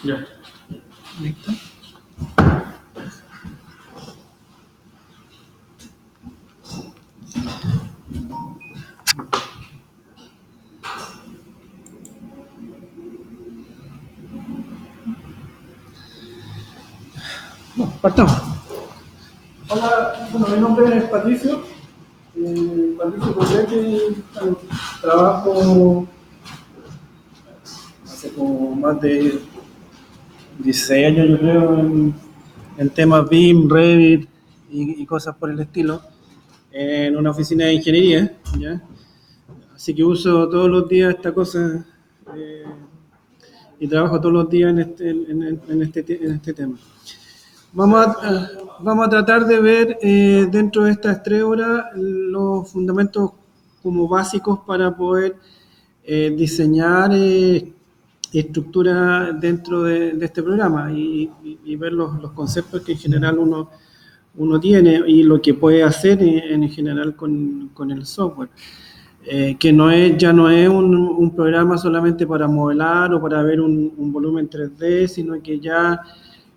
Ya. ¿Listo? Bueno, partamos. Hola, bueno, mi nombre es Patricio. Patricio Poblete, trabajo hace como más de 16 años, yo creo, en temas BIM, Revit y cosas por el estilo, en una oficina de ingeniería, ¿ya? Así que uso todos los días esta cosa eh, y trabajo todos los días en este tema. Vamos a tratar de ver dentro de estas 3 horas los fundamentos como básicos para poder diseñar estructuras dentro de este programa y ver los conceptos que en general uno tiene y lo que puede hacer en general con el software. Que ya no es un programa solamente para modelar o para ver un volumen 3D, sino que ya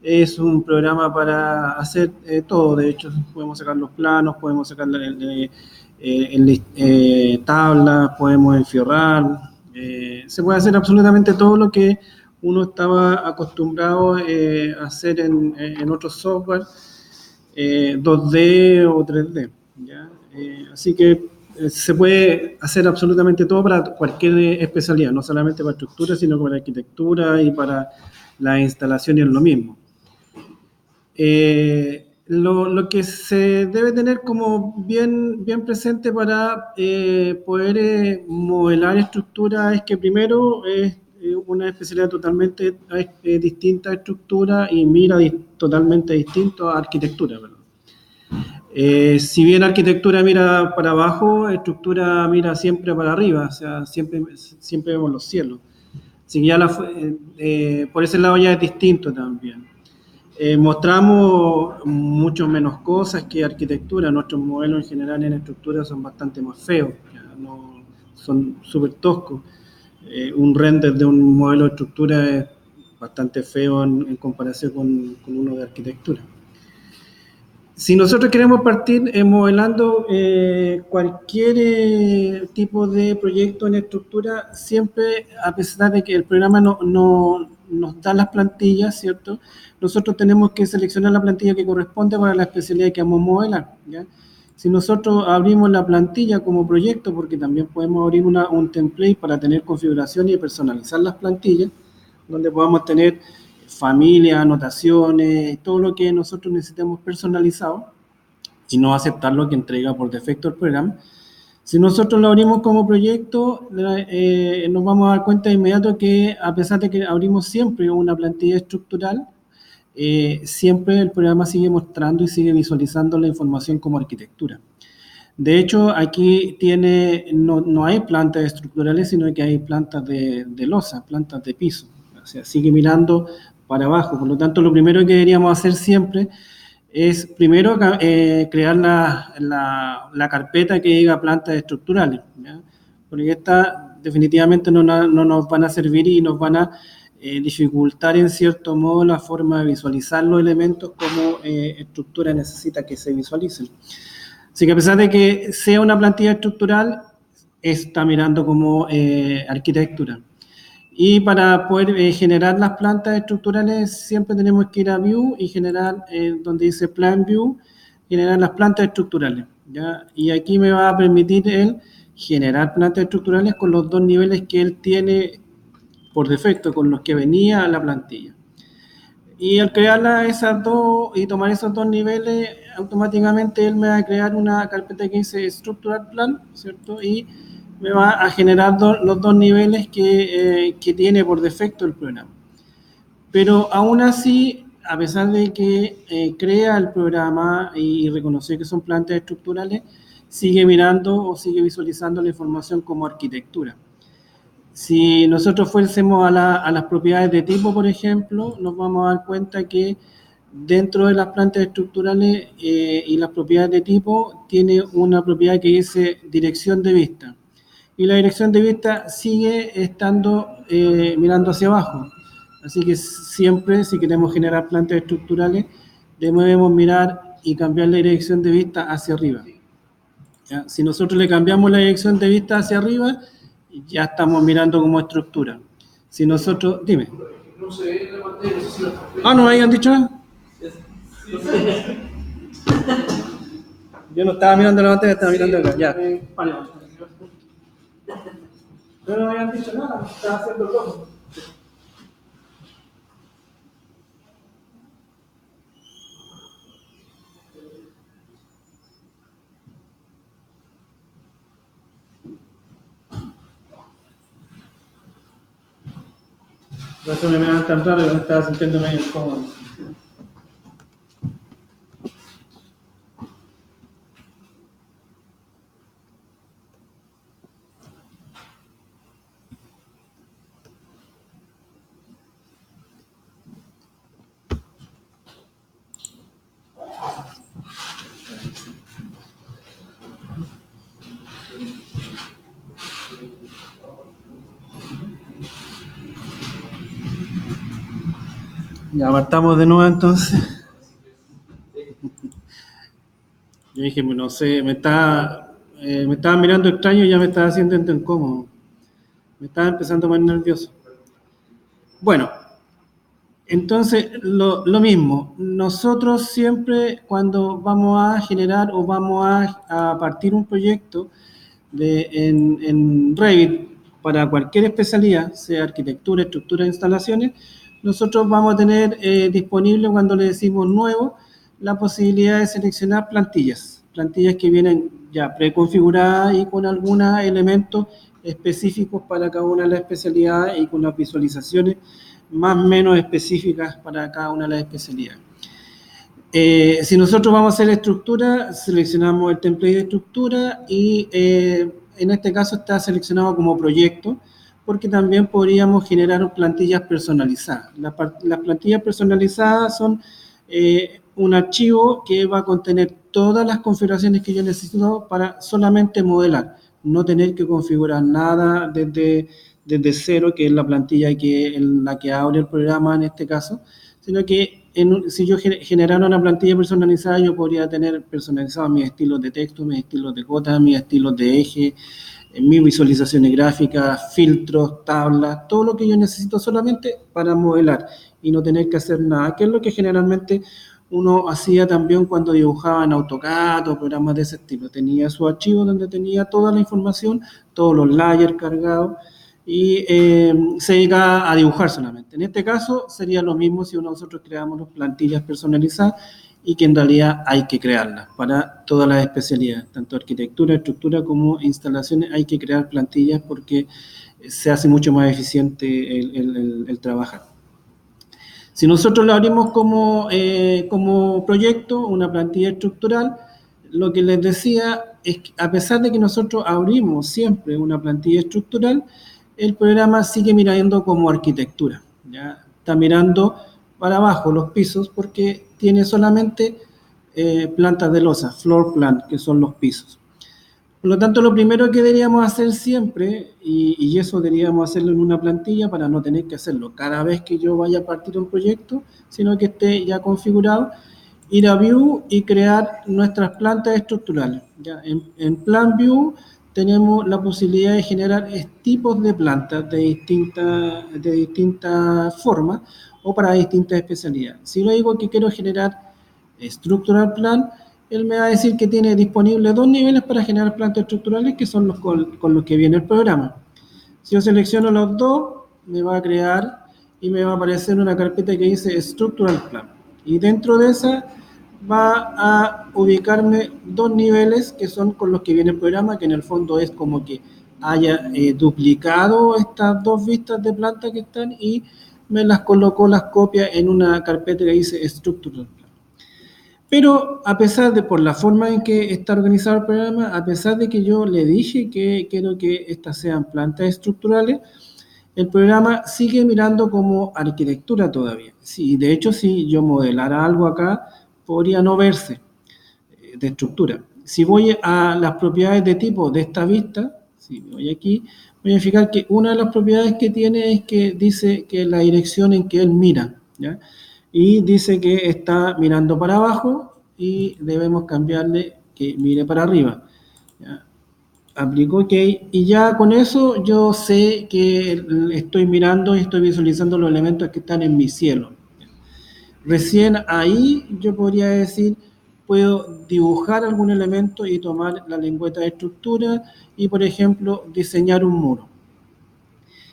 es un programa para hacer todo. De hecho, podemos sacar los planos, podemos sacar tablas, podemos enfiorrar. Se puede hacer absolutamente todo lo que uno estaba acostumbrado a hacer en otros software 2D o 3D. ¿Ya? Así que se puede hacer absolutamente todo para cualquier especialidad, no solamente para estructura, sino para arquitectura y para la instalación y es lo mismo. Lo que se debe tener como bien presente para poder modelar estructuras es que primero es una especialidad totalmente distinta a estructura y mira totalmente distinto a arquitectura, ¿verdad? Si bien arquitectura mira para abajo, estructura mira siempre para arriba, o sea, siempre vemos los cielos. Así que ya por ese lado ya es distinto también. Mostramos mucho menos cosas que arquitectura. Nuestros modelos en general en estructura son bastante más feos, son súper toscos. Un render de un modelo de estructura es bastante feo en comparación con uno de arquitectura. Si nosotros queremos partir modelando cualquier tipo de proyecto en estructura, siempre, a pesar de que el programa no nos da las plantillas, ¿cierto? Nosotros tenemos que seleccionar la plantilla que corresponde para la especialidad que vamos a modelar, ¿ya? Si nosotros abrimos la plantilla como proyecto, porque también podemos abrir un template para tener configuración y personalizar las plantillas, donde podamos tener familias, anotaciones, todo lo que nosotros necesitemos personalizado y no aceptar lo que entrega por defecto el programa. Si nosotros lo abrimos como proyecto, nos vamos a dar cuenta de inmediato que a pesar de que abrimos siempre una plantilla estructural, siempre el programa sigue mostrando y sigue visualizando la información como arquitectura. De hecho, aquí no hay plantas estructurales, sino que hay plantas de losa, plantas de piso. O sea, sigue mirando para abajo. Por lo tanto, lo primero que deberíamos hacer siempre es primero crear la carpeta que diga plantas estructurales, ¿ya? Porque esta definitivamente no nos van a servir y nos van a dificultar en cierto modo la forma de visualizar los elementos como estructura necesita que se visualicen. Así que a pesar de que sea una plantilla estructural, está mirando como arquitectura. Y para poder generar las plantas estructurales siempre tenemos que ir a View y generar, donde dice Plan View, generar las plantas estructurales, ¿ya? Y aquí me va a permitir él generar plantas estructurales con los 2 niveles que él tiene por defecto, con los que venía a la plantilla. Y al crear esas dos y tomar esos 2 niveles, automáticamente él me va a crear una carpeta que dice Structural Plan, ¿cierto? Y me va a generar los 2 niveles que tiene por defecto el programa. Pero aún así, a pesar de que crea el programa y reconoce que son plantas estructurales, sigue mirando o sigue visualizando la información como arquitectura. Si nosotros fuésemos a las propiedades de tipo, por ejemplo, nos vamos a dar cuenta que dentro de las plantas estructurales y las propiedades de tipo tiene una propiedad que dice dirección de vista. Y la dirección de vista sigue estando mirando hacia abajo. Así que siempre, si queremos generar plantas estructurales, debemos mirar y cambiar la dirección de vista hacia arriba. ¿Ya? Si nosotros le cambiamos la dirección de vista hacia arriba, ya estamos mirando como estructura. Si nosotros, dime. No sé, la pantalla, no sé si la... Ah, ¿no me habían dicho nada? Yo no estaba mirando la pantalla, estaba mirando acá. Ya. No me habían dicho nada, estaba haciendo todo. Por eso me miraban tan raro que me estaba sintiendo medio incómodo. Ya partamos de nuevo entonces. Yo dije, no sé, me estaba mirando extraño y ya me estaba haciendo incómodo. Me estaba empezando a poner nervioso. Bueno, entonces lo mismo. Nosotros siempre cuando vamos a generar o vamos a partir un proyecto en Revit para cualquier especialidad, sea arquitectura, estructura, instalaciones, nosotros vamos a tener disponible cuando le decimos nuevo la posibilidad de seleccionar plantillas que vienen ya preconfiguradas y con algunos elementos específicos para cada una de las especialidades y con las visualizaciones más o menos específicas para cada una de las especialidades. Si nosotros vamos a hacer estructura, seleccionamos el template de estructura y en este caso está seleccionado como proyecto, porque también podríamos generar plantillas personalizadas. Las plantillas personalizadas son un archivo que va a contener todas las configuraciones que yo necesito para solamente modelar, no tener que configurar nada desde cero, que es la plantilla en la que abre el programa en este caso, sino que si yo generara una plantilla personalizada, yo podría tener personalizados mis estilos de texto, mis estilos de gota, mis estilos de eje, mis visualizaciones gráficas, filtros, tablas, todo lo que yo necesito solamente para modelar y no tener que hacer nada, que es lo que generalmente uno hacía también cuando dibujaba en AutoCAD o programas de ese estilo. Tenía su archivo donde tenía toda la información, todos los layers cargados, y se dedica a dibujar solamente. En este caso sería lo mismo si nosotros creamos plantillas personalizadas y que en realidad hay que crearlas para todas las especialidades, tanto arquitectura, estructura como instalaciones, hay que crear plantillas porque se hace mucho más eficiente el trabajar. Si nosotros lo abrimos como proyecto, una plantilla estructural, lo que les decía es que a pesar de que nosotros abrimos siempre una plantilla estructural, el programa sigue mirando como arquitectura, ¿ya? Está mirando para abajo los pisos porque tiene solamente plantas de losa, floor plan, que son los pisos. Por lo tanto, lo primero que deberíamos hacer siempre, y eso deberíamos hacerlo en una plantilla para no tener que hacerlo cada vez que yo vaya a partir un proyecto, sino que esté ya configurado, ir a View y crear nuestras plantas estructurales. Ya, en Plan View tenemos la posibilidad de generar tipos de plantas de distintas formas o para distintas especialidades. Si lo digo que quiero generar Structural Plan, él me va a decir que tiene disponibles 2 niveles para generar plantas estructurales, que son los con los que viene el programa. Si yo selecciono los dos, me va a crear y me va a aparecer una carpeta que dice Structural Plan. Y dentro de esa va a ubicarme 2 niveles que son con los que viene el programa, que en el fondo es como que haya duplicado estas 2 vistas de planta que están y me las colocó, las copias en una carpeta que dice Structural Plan. Pero a pesar de, por la forma en que está organizado el programa, a pesar de que yo le dije que quiero que estas sean plantas estructurales, el programa sigue mirando como arquitectura todavía. Sí, de hecho, si yo modelara algo acá, podría no verse de estructura. Si voy a las propiedades de tipo de esta vista, si voy aquí, voy a fijar que una de las propiedades que tiene es que dice que la dirección en que él mira, ¿ya? Y dice que está mirando para abajo y debemos cambiarle que mire para arriba, ¿ya? Aplico OK y ya con eso yo sé que estoy mirando y estoy visualizando los elementos que están en mi cielo. Recién ahí yo podría decir, puedo dibujar algún elemento y tomar la lengüeta de estructura y, por ejemplo, diseñar un muro.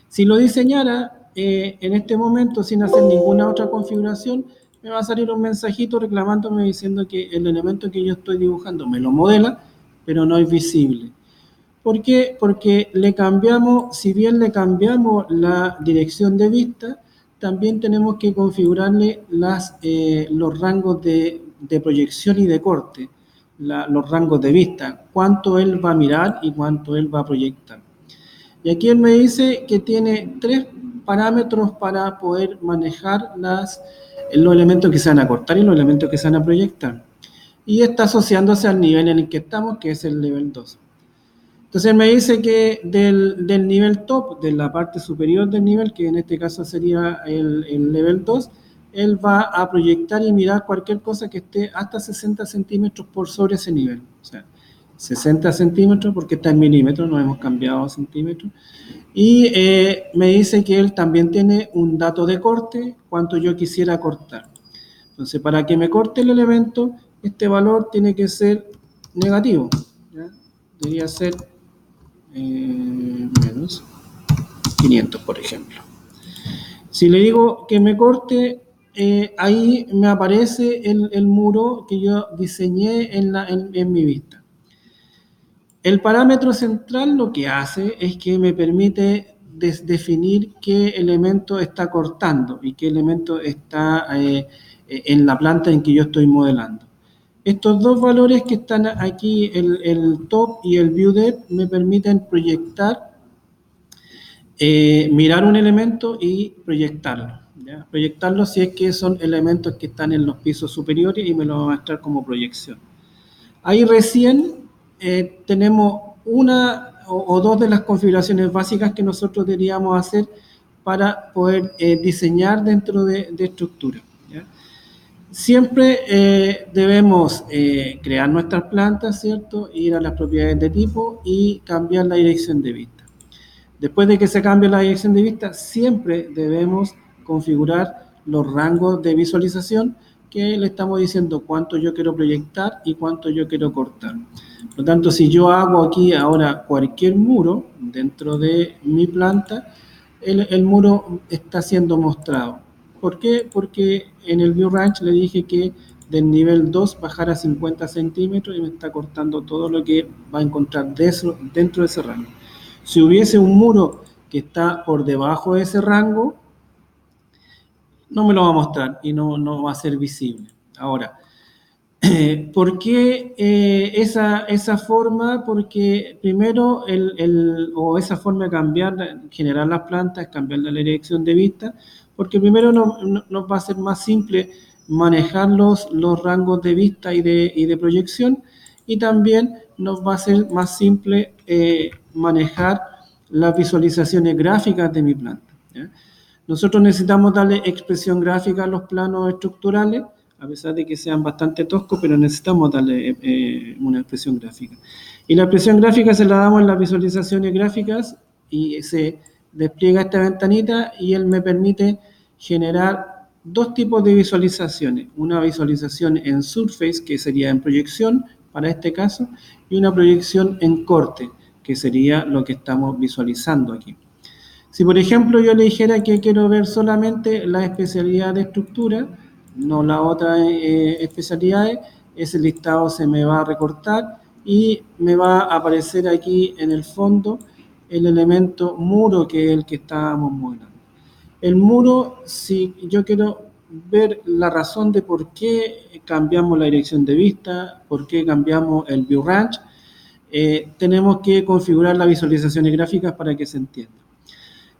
Si lo diseñara en este momento sin hacer ninguna otra configuración, me va a salir un mensajito reclamándome diciendo que el elemento que yo estoy dibujando me lo modela, pero no es visible. ¿Por qué? Porque le cambiamos, si bien le cambiamos la dirección de vista, también tenemos que configurarle los rangos de proyección y de corte, los rangos de vista, cuánto él va a mirar y cuánto él va a proyectar. Y aquí él me dice que tiene 3 parámetros para poder manejar los elementos que se van a cortar y los elementos que se van a proyectar. Y está asociándose al nivel en el que estamos, que es el nivel 2. Entonces él me dice que del nivel top, de la parte superior del nivel, que en este caso sería el nivel 2, él va a proyectar y mirar cualquier cosa que esté hasta 60 centímetros por sobre ese nivel. O sea, 60 centímetros porque está en milímetros, no hemos cambiado a centímetros. Y me dice que él también tiene un dato de corte, cuánto yo quisiera cortar. Entonces, para que me corte el elemento, este valor tiene que ser negativo, ¿ya? Debería ser menos 500, por ejemplo. Si le digo que me corte, ahí me aparece el muro que yo diseñé en mi vista. El parámetro central lo que hace es que me permite definir qué elemento está cortando y qué elemento está en la planta en que yo estoy modelando. Estos dos valores que están aquí, el top y el view depth, me permiten proyectar, mirar un elemento y proyectarlo, ¿ya? Proyectarlo si es que son elementos que están en los pisos superiores y me lo va a mostrar como proyección. Ahí recién tenemos una o dos de las configuraciones básicas que nosotros deberíamos hacer para poder diseñar dentro de estructura, ¿ya? Siempre debemos crear nuestras plantas, ¿cierto? Ir a las propiedades de tipo y cambiar la dirección de vista. Después de que se cambie la dirección de vista, siempre debemos configurar los rangos de visualización que le estamos diciendo cuánto yo quiero proyectar y cuánto yo quiero cortar. Por lo tanto, si yo hago aquí ahora cualquier muro dentro de mi planta, el muro está siendo mostrado. ¿Por qué? Porque en el View Range le dije que del nivel 2 bajara 50 centímetros y me está cortando todo lo que va a encontrar dentro de ese rango. Si hubiese un muro que está por debajo de ese rango, no me lo va a mostrar y no va a ser visible. Ahora, ¿por qué esa forma? Porque primero, o esa forma de cambiar, generar las plantas, cambiar la dirección de vista, porque primero nos va a ser más simple manejar los rangos de vista y de proyección, y también nos va a ser más simple manejar las visualizaciones gráficas de mi planta, ¿ya? Nosotros necesitamos darle expresión gráfica a los planos estructurales, a pesar de que sean bastante toscos, pero necesitamos darle una expresión gráfica. Y la expresión gráfica se la damos en las visualizaciones gráficas y se despliega esta ventanita y él me permite generar dos tipos de visualizaciones. Una visualización en Surface, que sería en proyección, para este caso, y una proyección en corte, que sería lo que estamos visualizando aquí. Si, por ejemplo, yo le dijera que quiero ver solamente la especialidad de estructura, no las otras especialidades, ese listado se me va a recortar y me va a aparecer aquí en el fondo el elemento muro, que es el que estábamos modelando. El muro, si yo quiero ver la razón de por qué cambiamos la dirección de vista, por qué cambiamos el View Range, tenemos que configurar las visualizaciones gráficas para que se entienda.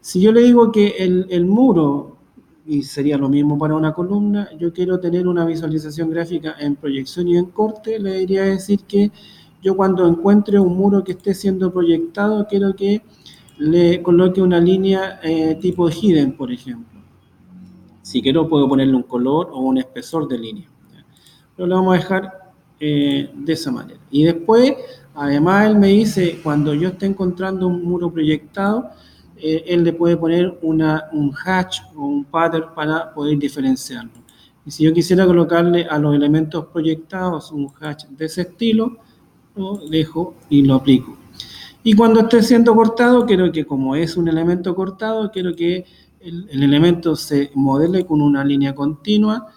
Si yo le digo que el muro, y sería lo mismo para una columna, yo quiero tener una visualización gráfica en proyección y en corte, le diría decir que yo cuando encuentre un muro que esté siendo proyectado, quiero que le coloque una línea tipo hidden, por ejemplo. Si quiero puedo ponerle un color o un espesor de línea. Pero lo vamos a dejar de esa manera. Y después, además, él me dice, cuando yo esté encontrando un muro proyectado, él le puede poner un hatch o un pattern para poder diferenciarlo. Y si yo quisiera colocarle a los elementos proyectados un hatch de ese estilo, lo dejo y lo aplico. Y cuando esté siendo cortado, quiero que como es un elemento cortado, quiero que el elemento se modele con una línea continua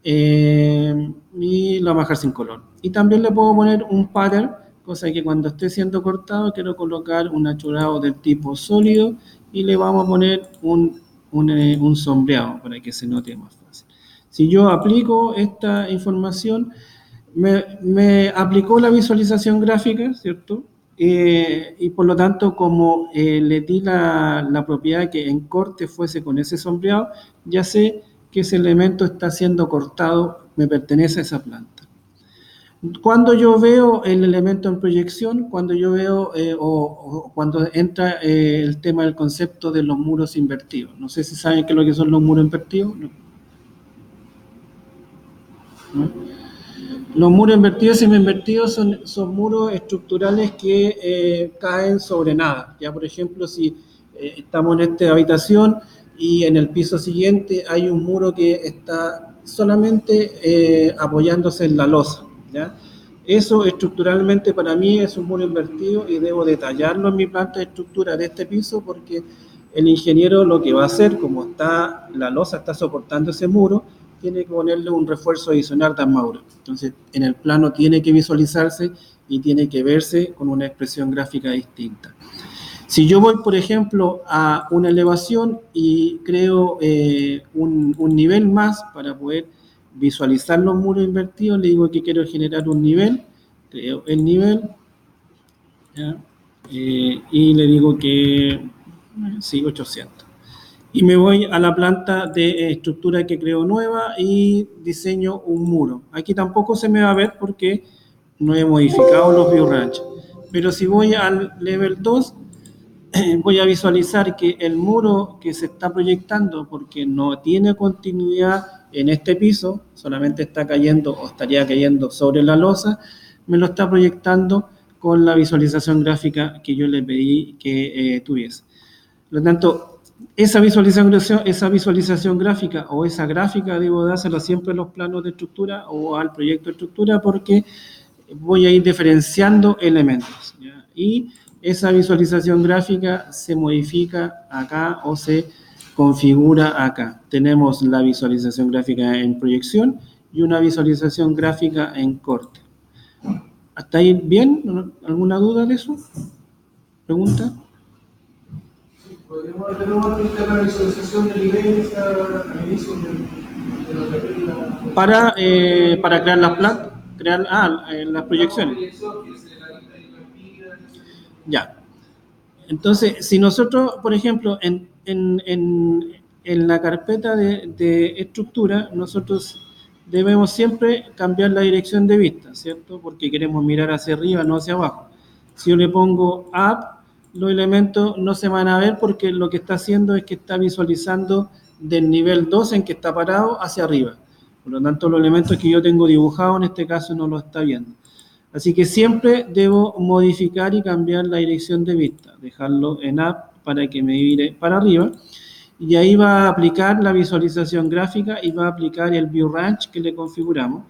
y lo vamos a dejar sin color. Y también le puedo poner un pattern, cosa que cuando esté siendo cortado quiero colocar un achurado del tipo sólido y le vamos a poner un sombreado para que se note más fácil. Si yo aplico esta información, me aplicó la visualización gráfica, ¿cierto? Y por lo tanto, como le di la propiedad que en corte fuese con ese sombreado, ya sé que ese elemento está siendo cortado, me pertenece a esa planta. Cuando yo veo el elemento en proyección, cuando yo veo o cuando entra el tema del concepto de los muros invertidos. No sé si saben qué es lo que son los muros invertidos. ¿No? Los muros invertidos y semi-invertidos son muros estructurales que caen sobre nada. Ya, por ejemplo, si estamos en esta habitación y en el piso siguiente hay un muro que está solamente apoyándose en la losa, ¿ya? Eso estructuralmente para mí es un muro invertido y debo detallarlo en mi planta de estructura de este piso porque el ingeniero lo que va a hacer, como la losa está soportando ese muro, tiene que ponerle un refuerzo adicional de armadura. Entonces, en el plano tiene que visualizarse y tiene que verse con una expresión gráfica distinta. Si yo voy, por ejemplo, a una elevación y creo un nivel más para poder visualizar los muros invertidos, le digo que quiero generar un nivel, creo el nivel, y le digo que, sí, 800. Y me voy a la planta de estructura que creo nueva y diseño un muro. Aquí tampoco se me va a ver porque no he modificado los view range. Pero si voy al level 2, voy a visualizar que el muro que se está proyectando, porque no tiene continuidad en este piso, solamente está cayendo o estaría cayendo sobre la losa, me lo está proyectando con la visualización gráfica que yo le pedí que tuviese. Por lo tanto, esa visualización gráfica o esa gráfica debo dársela siempre a los planos de estructura o al proyecto de estructura porque voy a ir diferenciando elementos, ¿ya? Y esa visualización gráfica se modifica acá o se configura acá. Tenemos la visualización gráfica en proyección y una visualización gráfica en corte. ¿Hasta ahí bien? ¿Alguna duda de eso? ¿Pregunta? ¿Podríamos aplicar la visualización de niveles al inicio de la... Para crear las plantas, las proyecciones. Ya. Entonces, si nosotros, por ejemplo, en la carpeta de estructura, nosotros debemos siempre cambiar la dirección de vista, ¿cierto? Porque queremos mirar hacia arriba, no hacia abajo. Si yo le pongo up, los elementos no se van a ver porque lo que está haciendo es que está visualizando del nivel 2 en que está parado hacia arriba. Por lo tanto, los elementos que yo tengo dibujados en este caso no lo está viendo. Así que siempre debo modificar y cambiar la dirección de vista, dejarlo en up para que me vire para arriba. Y ahí va a aplicar la visualización gráfica y va a aplicar el view range que le configuramos,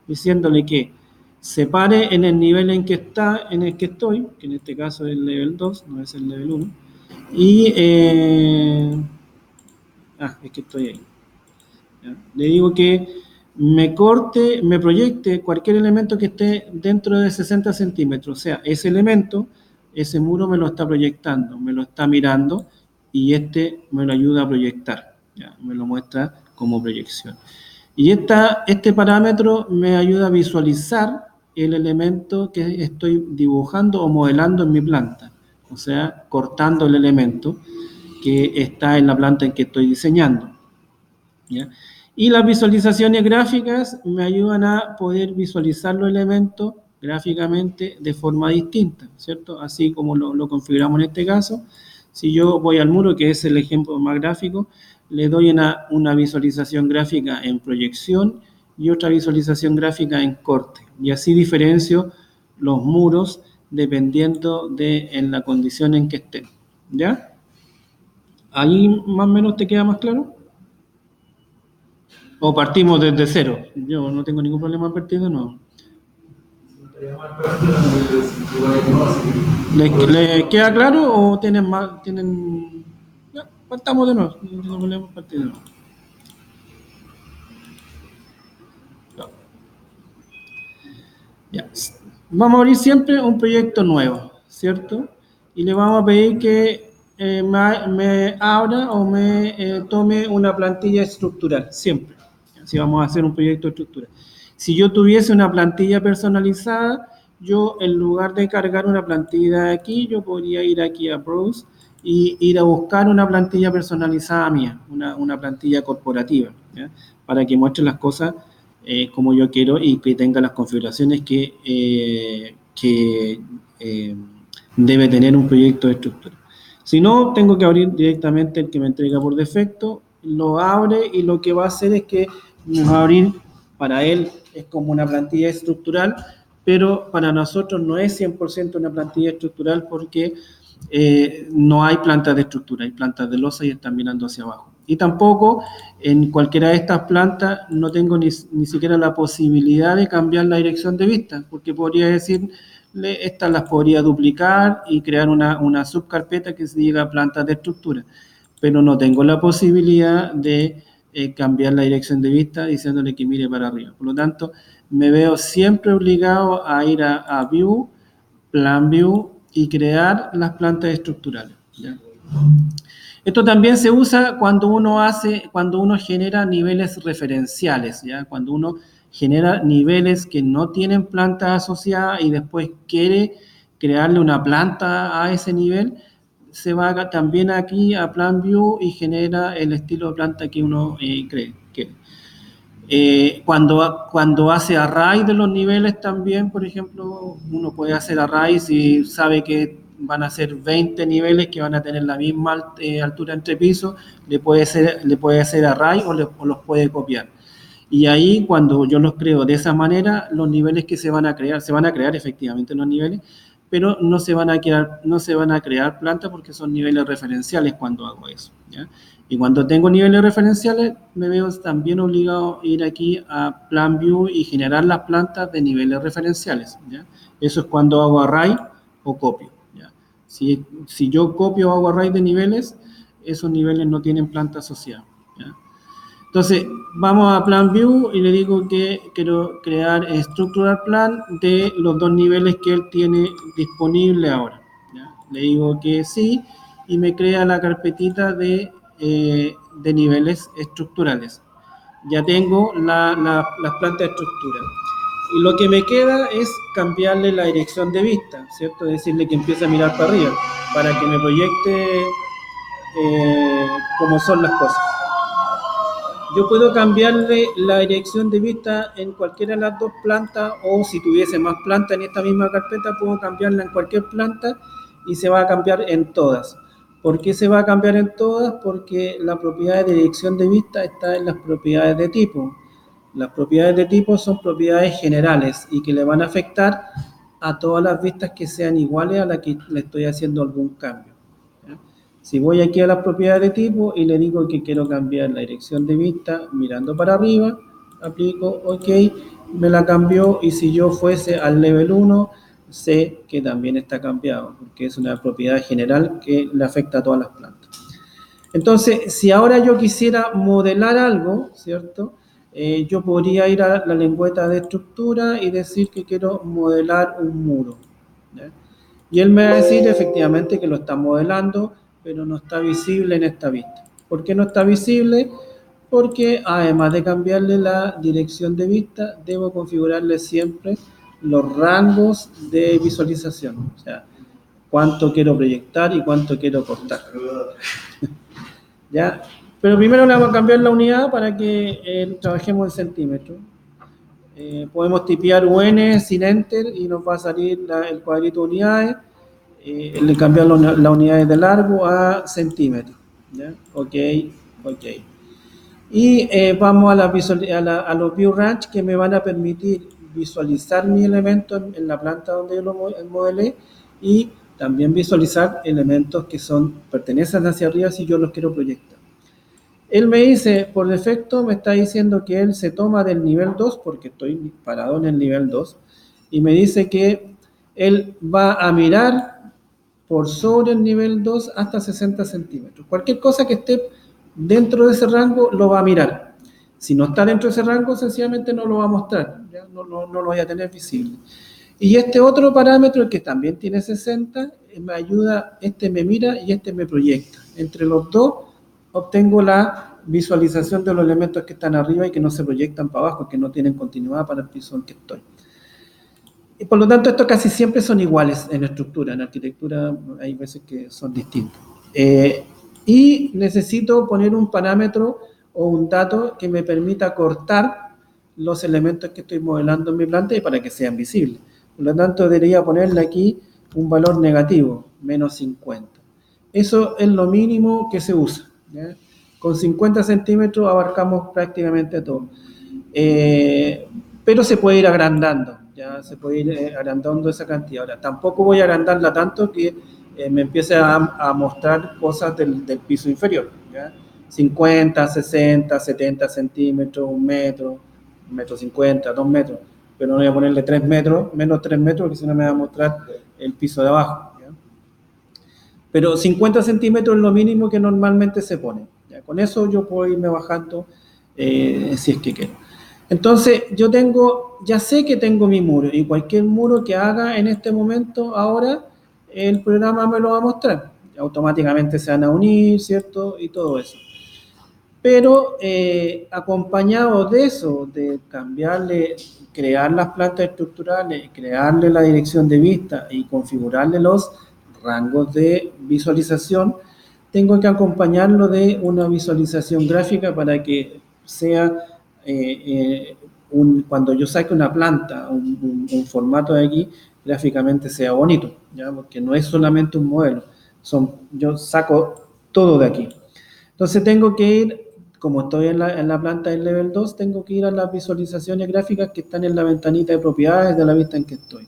diciéndole que se pare en el nivel en el que estoy, que en este caso es el level 2, no es el level 1. Y es que estoy ahí. ¿Ya? Le digo que me proyecte cualquier elemento que esté dentro de 60 centímetros. O sea, ese elemento, ese muro me lo está proyectando, me lo está mirando y me lo ayuda a proyectar. ¿Ya? Me lo muestra como proyección. Y este parámetro me ayuda a visualizar el elemento que estoy dibujando o modelando en mi planta. O sea, cortando el elemento que está en la planta en que estoy diseñando. ¿Ya? Y las visualizaciones gráficas me ayudan a poder visualizar los elementos gráficamente de forma distinta, ¿cierto? Así como lo configuramos en este caso. Si yo voy al muro, que es el ejemplo más gráfico, le doy una visualización gráfica en proyección y otra visualización gráfica en corte. Y así diferencio los muros dependiendo de en la condición en que estén. ¿Ya? ¿Ahí más o menos te queda más claro? ¿O partimos desde cero? Yo no tengo ningún problema en partir de nuevo. ¿Le queda claro o tienen más? Ya, partamos de nuevo. No tengo problema en partir de nuevo. Ya. Vamos a abrir siempre un proyecto nuevo, ¿cierto? Y le vamos a pedir que me abra o me tome una plantilla estructural, siempre. Si vamos a hacer un proyecto estructural. Si yo tuviese una plantilla personalizada, yo en lugar de cargar una plantilla de aquí, yo podría ir aquí a Browse y ir a buscar una plantilla personalizada mía, una plantilla corporativa, ¿ya? Para que muestre las cosas como yo quiero y que tenga las configuraciones que debe tener un proyecto de estructura. Si no, tengo que abrir directamente el que me entrega por defecto, lo abre y lo que va a hacer es que me va a abrir, para él es como una plantilla estructural, pero para nosotros no es 100% una plantilla estructural porque no hay plantas de estructura, hay plantas de losa y están mirando hacia abajo. Y tampoco en cualquiera de estas plantas no tengo ni siquiera la posibilidad de cambiar la dirección de vista, porque podría decirle, estas las podría duplicar y crear una subcarpeta que se diga plantas de estructura, pero no tengo la posibilidad de cambiar la dirección de vista diciéndole que mire para arriba. Por lo tanto, me veo siempre obligado a ir a View, Plan View y crear las plantas estructurales, ¿ya? Esto también se usa cuando uno genera niveles referenciales, ¿ya? Cuando uno genera niveles que no tienen planta asociada y después quiere crearle una planta a ese nivel, se va también aquí a Plan View y genera el estilo de planta que uno cree. Cuando hace array de los niveles también, por ejemplo, uno puede hacer array si sabe que van a ser 20 niveles que van a tener la misma altura entre pisos, le puede hacer array o los puede copiar. Y ahí cuando yo los creo de esa manera, los niveles que se van a crear efectivamente los niveles, pero no se van a crear plantas porque son niveles referenciales cuando hago eso, ¿ya? Y cuando tengo niveles referenciales, me veo también obligado a ir aquí a Plan View y generar las plantas de niveles referenciales, ¿ya? Eso es cuando hago array o copio, ¿ya? Si yo copio o hago array de niveles, esos niveles no tienen planta asociada, ¿ya? Entonces, vamos a Plan View y le digo que quiero crear Structural Plan de los dos niveles que él tiene disponible ahora, ¿ya? Le digo que sí y me crea la carpetita de niveles estructurales. Ya tengo las plantas de estructura. Y lo que me queda es cambiarle la dirección de vista, ¿cierto? Decirle que empiece a mirar para arriba, para que me proyecte cómo son las cosas. Yo puedo cambiarle la dirección de vista en cualquiera de las dos plantas, o si tuviese más plantas en esta misma carpeta, puedo cambiarla en cualquier planta y se va a cambiar en todas. ¿Por qué se va a cambiar en todas? Porque la propiedad de dirección de vista está en las propiedades de tipo. Las propiedades de tipo son propiedades generales y que le van a afectar a todas las vistas que sean iguales a la que le estoy haciendo algún cambio, ¿ya? Si voy aquí a las propiedades de tipo y le digo que quiero cambiar la dirección de vista mirando para arriba, aplico OK, me la cambió, y si yo fuese al level 1, sé que también está cambiado, porque es una propiedad general que le afecta a todas las plantas. Entonces, si ahora yo quisiera modelar algo, ¿cierto? Yo podría ir a la lengüeta de estructura y decir que quiero modelar un muro, ¿ya? Y él me va a decir efectivamente que lo está modelando, pero no está visible en esta vista. ¿Por qué no está visible? Porque además de cambiarle la dirección de vista, debo configurarle siempre los rangos de visualización. O sea, cuánto quiero proyectar y cuánto quiero cortar. ¿Ya? Pero primero le vamos a cambiar la unidad para que trabajemos en centímetros. Podemos tipear UN sin Enter y nos va a salir el cuadrito de unidades. le cambiar la unidad de largo a centímetros. ¿Ya? Ok. Y vamos a los View Range que me van a permitir visualizar mi elemento en la planta donde yo lo modelé y también visualizar elementos que pertenecen hacia arriba si yo los quiero proyectar. Él me dice, por defecto me está diciendo que él se toma del nivel 2 porque estoy parado en el nivel 2 y me dice que él va a mirar por sobre el nivel 2 hasta 60 centímetros. Cualquier cosa que esté dentro de ese rango lo va a mirar. Si no está dentro de ese rango, sencillamente no lo va a mostrar, ¿ya? No lo voy a tener visible. Y este otro parámetro, que también tiene 60, me ayuda, este me mira y este me proyecta. Entre los dos obtengo la visualización de los elementos que están arriba y que no se proyectan para abajo, que no tienen continuidad para el piso en que estoy. Y por lo tanto, estos casi siempre son iguales en estructura. En arquitectura hay veces que son distintos. Y necesito poner un parámetro o un dato que me permita cortar los elementos que estoy modelando en mi planta y para que sean visibles. Por lo tanto, debería ponerle aquí un valor negativo, menos 50. Eso es lo mínimo que se usa, ¿ya? Con 50 centímetros abarcamos prácticamente todo. Pero se puede ir agrandando, ya se puede ir agrandando esa cantidad. Ahora, tampoco voy a agrandarla tanto que me empiece a mostrar cosas del piso inferior, ¿ya? 50, 60, 70 centímetros, 1 metro, 1,50 m, 2 metros, pero no voy a ponerle 3 metros, menos 3 metros, porque si no me va a mostrar el piso de abajo, ¿ya? Pero 50 centímetros es lo mínimo que normalmente se pone, ¿ya? Con eso yo puedo irme bajando si es que quiero. Entonces, ya sé que tengo mi muro, y cualquier muro que haga en este momento, ahora, el programa me lo va a mostrar. Automáticamente se van a unir, ¿cierto? Y todo eso. Pero acompañado de eso, de crear las plantas estructurales, crearle la dirección de vista y configurarle los rangos de visualización, tengo que acompañarlo de una visualización gráfica para que sea, cuando yo saque una planta, un formato de aquí, gráficamente sea bonito, ¿ya? Porque no es solamente un modelo, yo saco todo de aquí. Entonces tengo que ir, como estoy en la planta del level 2, tengo que ir a las visualizaciones gráficas que están en la ventanita de propiedades de la vista en que estoy.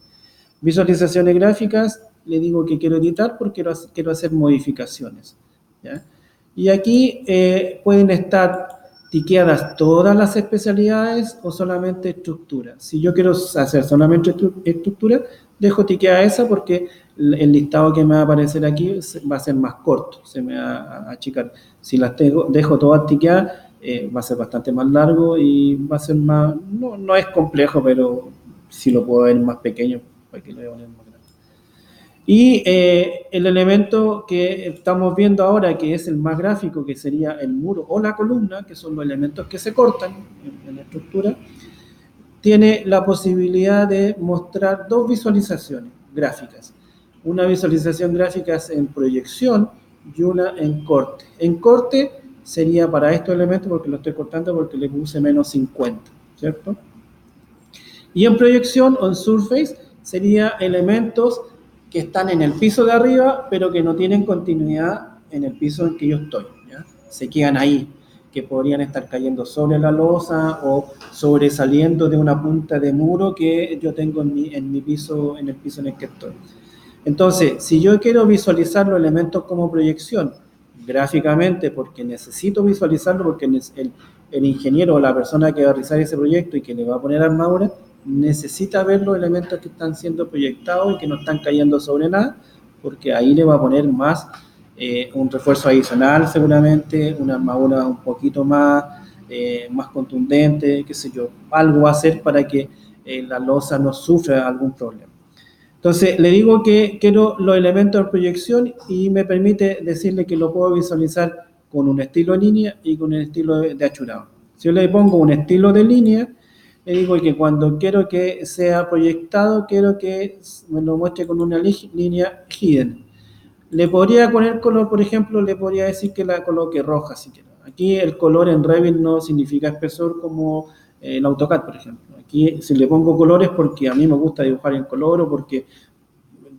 Visualizaciones gráficas, le digo que quiero editar porque quiero hacer modificaciones, ¿ya? Y aquí pueden estar tiqueadas todas las especialidades o solamente estructura. Si yo quiero hacer solamente estructura, dejo tiqueada esa porque el listado que me va a aparecer aquí va a ser más corto, se me va a achicar. Si las dejo todas tiqueadas, va a ser bastante más largo y va a ser más, no es complejo, pero sí lo puedo ver más pequeño, para que lo voy a poner más grande. Y el elemento que estamos viendo ahora, que es el más gráfico, que sería el muro o la columna, que son los elementos que se cortan en la estructura, tiene la posibilidad de mostrar dos visualizaciones gráficas. Una visualización gráfica es en proyección y una en corte. En corte sería para estos elementos, porque lo estoy cortando porque le puse menos 50, ¿cierto? Y en proyección o en surface sería elementos que están en el piso de arriba, pero que no tienen continuidad en el piso en que yo estoy, ¿ya? Se quedan ahí, que podrían estar cayendo sobre la losa o sobresaliendo de una punta de muro que yo tengo en el piso en el que estoy. Entonces, si yo quiero visualizar los elementos como proyección gráficamente, porque necesito visualizarlo, porque el ingeniero o la persona que va a realizar ese proyecto y que le va a poner armadura, necesita ver los elementos que están siendo proyectados y que no están cayendo sobre nada, porque ahí le va a poner más un refuerzo adicional seguramente, una armadura un poquito más contundente, qué sé yo, algo va a hacer para que la losa no sufra algún problema. Entonces, le digo que quiero los elementos de proyección y me permite decirle que lo puedo visualizar con un estilo de línea y con un estilo de achurado. Si yo le pongo un estilo de línea, le digo que cuando quiero que sea proyectado, quiero que me lo muestre con una línea hidden. Le podría poner color, por ejemplo, le podría decir que la coloque roja si quiero. Aquí el color en Revit no significa espesor como el AutoCAD, por ejemplo. Aquí si le pongo colores porque a mí me gusta dibujar en color o porque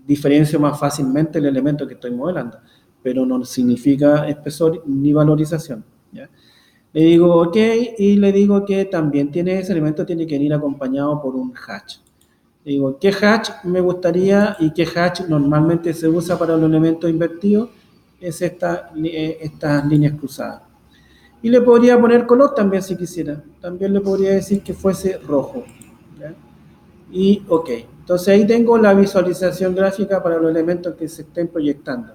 diferencio más fácilmente el elemento que estoy modelando, pero no significa espesor ni valorización, ¿ya? Le digo OK y le digo que también ese elemento tiene que ir acompañado por un hatch. Le digo, ¿qué hatch me gustaría y qué hatch normalmente se usa para los elementos invertidos? Es estas líneas cruzadas. Y le podría poner color también si quisiera. También le podría decir que fuese rojo, ¿ya? Y OK. Entonces ahí tengo la visualización gráfica para los elementos que se estén proyectando,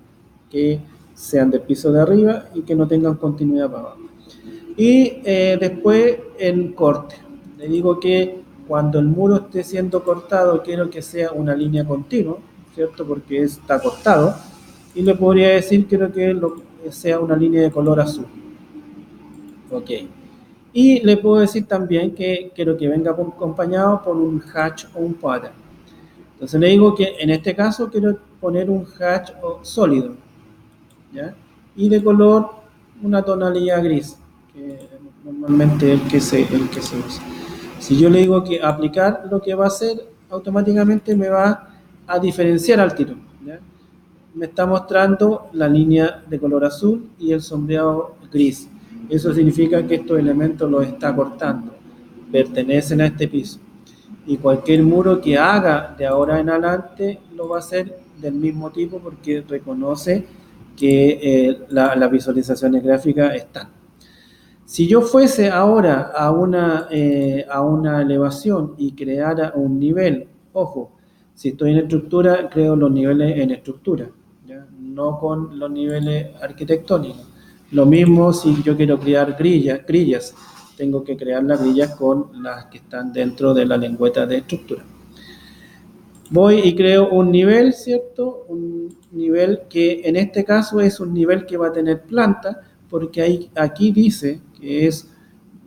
que sean del piso de arriba y que no tengan continuidad para abajo. Y después en corte. Le digo que cuando el muro esté siendo cortado, quiero que sea una línea continua, ¿cierto? Porque está cortado. Y le podría decir, quiero que sea una línea de color azul. OK. Y le puedo decir también que quiero que venga acompañado por un hatch o un pattern. Entonces le digo que en este caso quiero poner un hatch sólido, ¿ya? Y de color una tonalidad gris, que normalmente es el que se usa. Si yo le digo que aplicar, lo que va a hacer automáticamente me va a diferenciar al tiro, ¿ya? Me está mostrando la línea de color azul y el sombreado gris. Eso significa que estos elementos los está cortando, pertenecen a este piso. Y cualquier muro que haga de ahora en adelante lo va a hacer del mismo tipo porque reconoce que las visualizaciones gráficas están. Si yo fuese ahora a una elevación y creara un nivel, ojo, si estoy en estructura, creo los niveles en estructura, ¿ya? No con los niveles arquitectónicos. Lo mismo si yo quiero crear grillas, tengo que crear las grillas con las que están dentro de la lengüeta de estructura. Voy y creo un nivel, ¿cierto? Un nivel que en este caso es un nivel que va a tener planta, porque aquí dice que es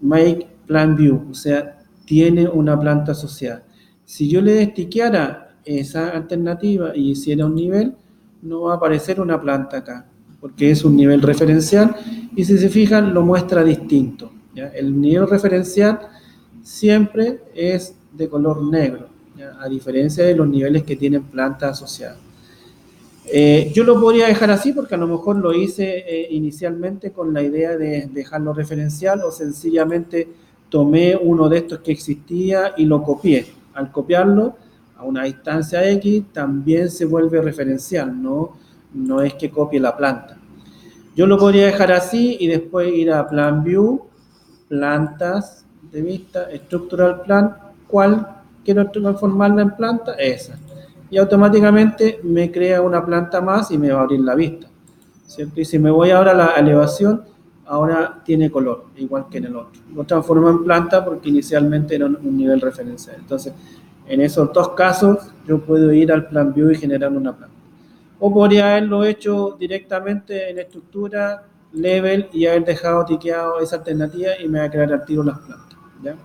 Make Plan View, o sea, tiene una planta asociada. Si yo le destiqueara esa alternativa y hiciera un nivel, no va a aparecer una planta acá, porque es un nivel referencial y si se fijan lo muestra distinto, ¿ya? El nivel referencial siempre es de color negro, ¿ya? A diferencia de los niveles que tienen planta asociada. Yo lo podría dejar así porque a lo mejor lo hice inicialmente con la idea de dejarlo referencial o sencillamente tomé uno de estos que existía y lo copié. Al copiarlo a una distancia X también se vuelve referencial, no es que copie la planta. Yo lo podría dejar así y después ir a Plan View, plantas de vista, Structural Plan, ¿cuál quiero transformarla en planta? Esa. Y automáticamente me crea una planta más y me va a abrir la vista, ¿cierto? Y si me voy ahora a la elevación, ahora tiene color, igual que en el otro. Lo transformo en planta porque inicialmente era un nivel referencial. Entonces, en esos dos casos, yo puedo ir al Plan View y generar una planta. O podría haberlo hecho directamente en estructura, level, y haber dejado tiqueado esa alternativa y me va a crear al tiro las plantas, ¿ya?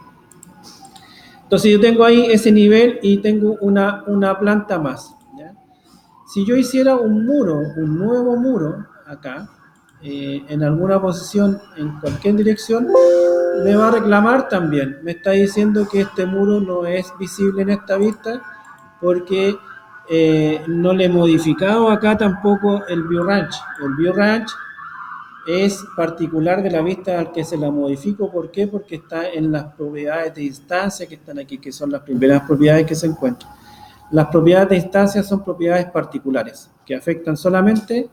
Entonces yo tengo ahí ese nivel y tengo una planta más, ¿ya? Si yo hiciera un nuevo muro acá, en alguna posición, en cualquier dirección, me va a reclamar también. Me está diciendo que este muro no es visible en esta vista porque no le he modificado acá tampoco el View Range. El View Range es particular de la vista al que se la modifico. ¿Por qué? Porque está en las propiedades de instancia que están aquí, que son las primeras propiedades que se encuentran. Las propiedades de instancia son propiedades particulares que afectan solamente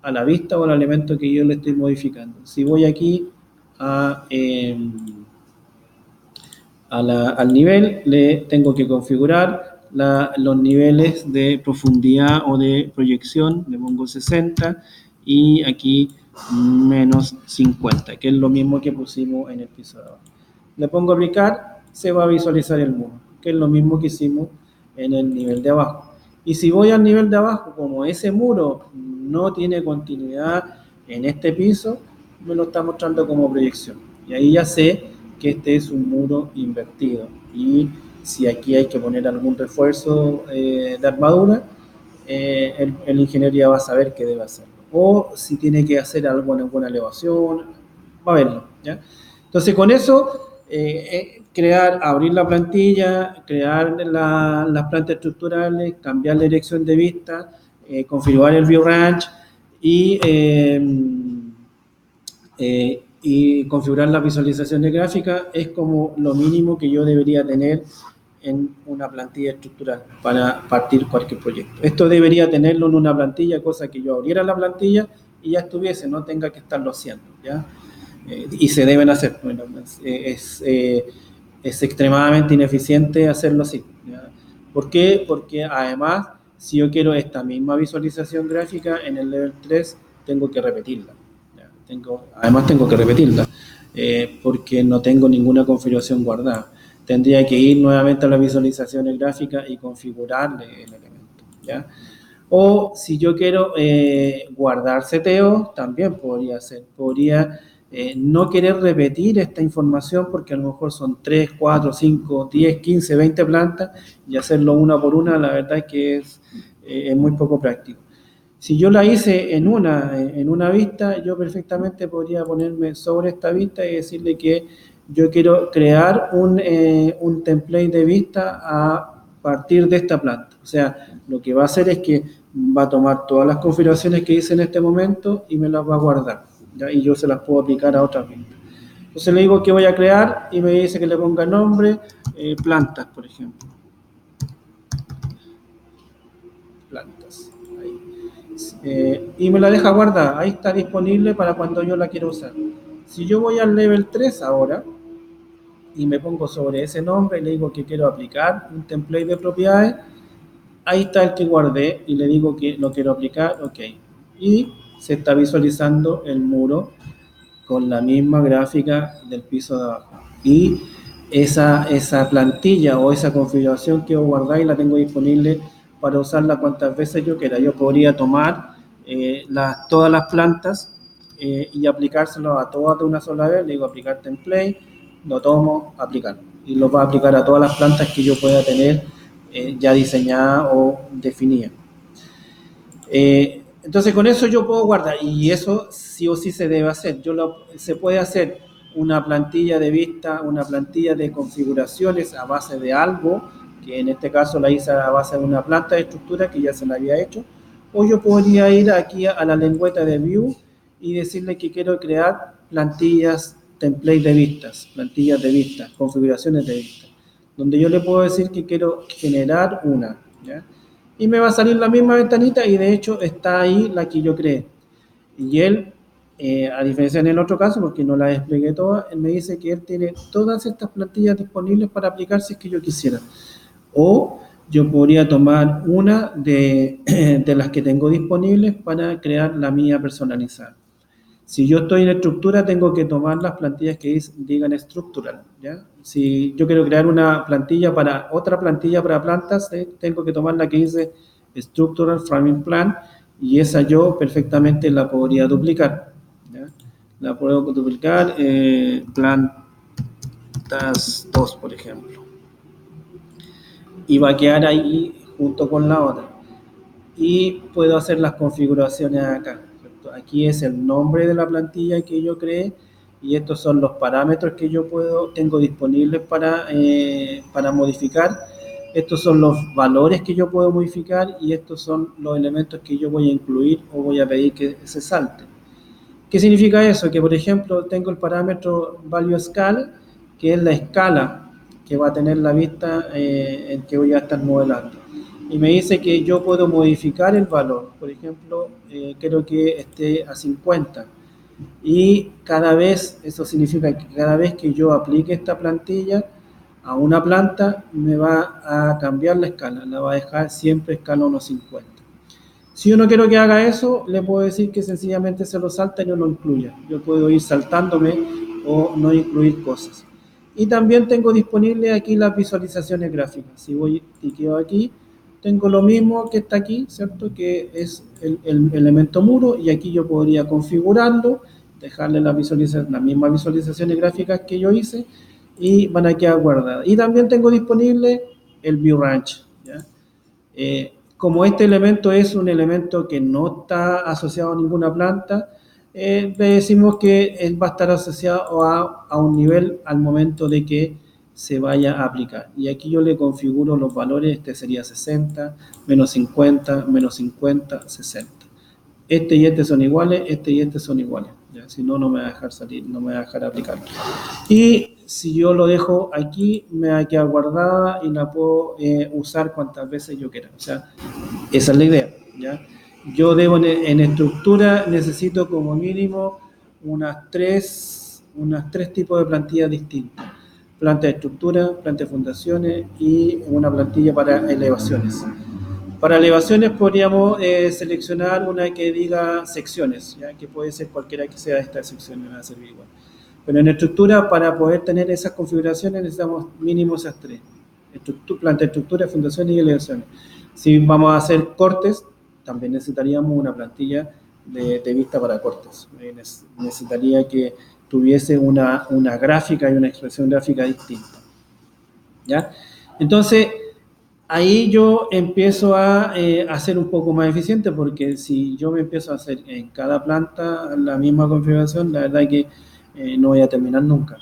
a la vista o al elemento que yo le estoy modificando. Si voy aquí al nivel, le tengo que configurar los niveles de profundidad o de proyección, le pongo 60 y aquí menos 50, que es lo mismo que pusimos en el piso de abajo. Le pongo aplicar, se va a visualizar el muro, que es lo mismo que hicimos en el nivel de abajo. Y si voy al nivel de abajo, como ese muro no tiene continuidad en este piso, me lo está mostrando como proyección. Y ahí ya sé que este es un muro invertido. Y si aquí hay que poner algún refuerzo de armadura, el ingeniero ya va a saber qué debe hacer. O si tiene que hacer alguna elevación, va a verlo, ¿ya? Entonces con eso abrir la plantilla, crear las plantas estructurales, cambiar la dirección de vista, configurar el view range y, y configurar las visualizaciones gráficas es como lo mínimo que yo debería tener en una plantilla estructural para partir cualquier proyecto. Esto debería tenerlo en una plantilla, cosa que yo abriera la plantilla y ya estuviese, no tenga que estarlo haciendo, ¿ya? Y se deben hacer. Bueno, es extremadamente ineficiente hacerlo así, ¿ya? ¿Por qué? Porque además, si yo quiero esta misma visualización gráfica en el level 3, tengo que repetirla. ¿Ya? Además tengo que repetirla, porque no tengo ninguna configuración guardada. Tendría que ir nuevamente a las visualizaciones gráficas y configurarle el elemento, ¿ya? O si yo quiero guardar seteo, también podría hacer. Podría no querer repetir esta información porque a lo mejor son 3, 4, 5, 10, 15, 20 plantas y hacerlo una por una, la verdad es que es muy poco práctico. Si yo la hice en una vista, yo perfectamente podría ponerme sobre esta vista y decirle que yo quiero crear un template de vista a partir de esta planta. O sea, lo que va a hacer es que va a tomar todas las configuraciones que hice en este momento y me las va a guardar, ¿ya? Y yo se las puedo aplicar a otras vistas. Entonces le digo que voy a crear y me dice que le ponga nombre, plantas, por ejemplo. Plantas. Ahí. Y me la deja guardada. Ahí está disponible para cuando yo la quiero usar. Si yo voy al level 3 ahora y me pongo sobre ese nombre y le digo que quiero aplicar un template de propiedades, ahí está el que guardé y le digo que lo quiero aplicar, ok. Y se está visualizando el muro con la misma gráfica del piso de abajo. Y esa plantilla o esa configuración que guardáis la tengo disponible para usarla cuantas veces yo quiera. Yo podría tomar todas las plantas y aplicárselo a todas de una sola vez. Le digo aplicar template, lo tomo, aplicar. Y lo va a aplicar a todas las plantas que yo pueda tener ya diseñada o definida. Entonces con eso yo puedo guardar y eso sí o sí se debe hacer. Se puede hacer una plantilla de vista, una plantilla de configuraciones a base de algo, que en este caso la hice a base de una planta de estructura que ya se la había hecho, o yo podría ir aquí a la lengüeta de View y decirle que quiero crear plantillas, templates de vistas, plantillas de vistas, configuraciones de vistas, donde yo le puedo decir que quiero generar una, ¿ya? Y me va a salir la misma ventanita y de hecho está ahí la que yo creé. Y él, a diferencia en el otro caso, porque no la desplegué todas, él me dice que él tiene todas estas plantillas disponibles para aplicar si es que yo quisiera. O yo podría tomar una de las que tengo disponibles para crear la mía personalizada. Si yo estoy en estructura, tengo que tomar las plantillas que digan estructural, ¿ya? Si yo quiero crear una plantilla para otra plantilla para plantas, tengo que tomar la que dice Structural Framing Plan y esa yo perfectamente la podría duplicar, ¿ya? La puedo duplicar, plantas 2, por ejemplo. Y va a quedar ahí junto con la otra. Y puedo hacer las configuraciones acá. Aquí es el nombre de la plantilla que yo creé y estos son los parámetros que yo tengo disponibles para modificar. Estos son los valores que yo puedo modificar y estos son los elementos que yo voy a incluir o voy a pedir que se salten. ¿Qué significa eso? Que por ejemplo tengo el parámetro value scale, que es la escala que va a tener la vista en que voy a estar modelando. Y me dice que yo puedo modificar el valor. Por ejemplo, quiero que esté a 50. Y cada vez, eso significa que cada vez que yo aplique esta plantilla a una planta, me va a cambiar la escala. La va a dejar siempre escala 1.50. Si yo no quiero que haga eso, le puedo decir que sencillamente se lo salta y no lo incluya. Yo puedo ir saltándome o no incluir cosas. Y también tengo disponible aquí las visualizaciones gráficas. Si voy y quedo aquí, tengo lo mismo que está aquí, ¿cierto? Que es el elemento muro y aquí yo podría configurarlo, dejarle las mismas visualizaciones gráficas que yo hice y van a quedar guardadas. Y también tengo disponible el View Range, ¿ya? Como este elemento es un elemento que no está asociado a ninguna planta, le decimos que él va a estar asociado a un nivel al momento de que se vaya a aplicar. Y aquí yo le configuro los valores, este sería 60, menos 50, menos 50, 60. Este y este son iguales, este y este son iguales. ¿Ya? Si no, no me va a dejar salir, no me va a dejar aplicar. Y si yo lo dejo aquí, me va a quedar guardada y la puedo usar cuantas veces yo quiera. O sea, esa es la idea. ¿Ya? Yo debo en estructura, necesito como mínimo unas tres tipos de plantillas distintas. Planta de estructura, planta de fundaciones y una plantilla para elevaciones. Para elevaciones podríamos seleccionar una que diga secciones, ¿ya? Que puede ser cualquiera que sea esta sección, me va a servir igual. Pero en estructura, para poder tener esas configuraciones, necesitamos mínimo esas tres. Planta de estructura, fundaciones y elevaciones. Si vamos a hacer cortes, también necesitaríamos una plantilla de vista para cortes. Necesitaría que tuviese una gráfica y una expresión gráfica distinta. ¿Ya? Entonces, ahí yo empiezo a hacer un poco más eficiente, porque si yo me empiezo a hacer en cada planta la misma configuración, la verdad es que no voy a terminar nunca.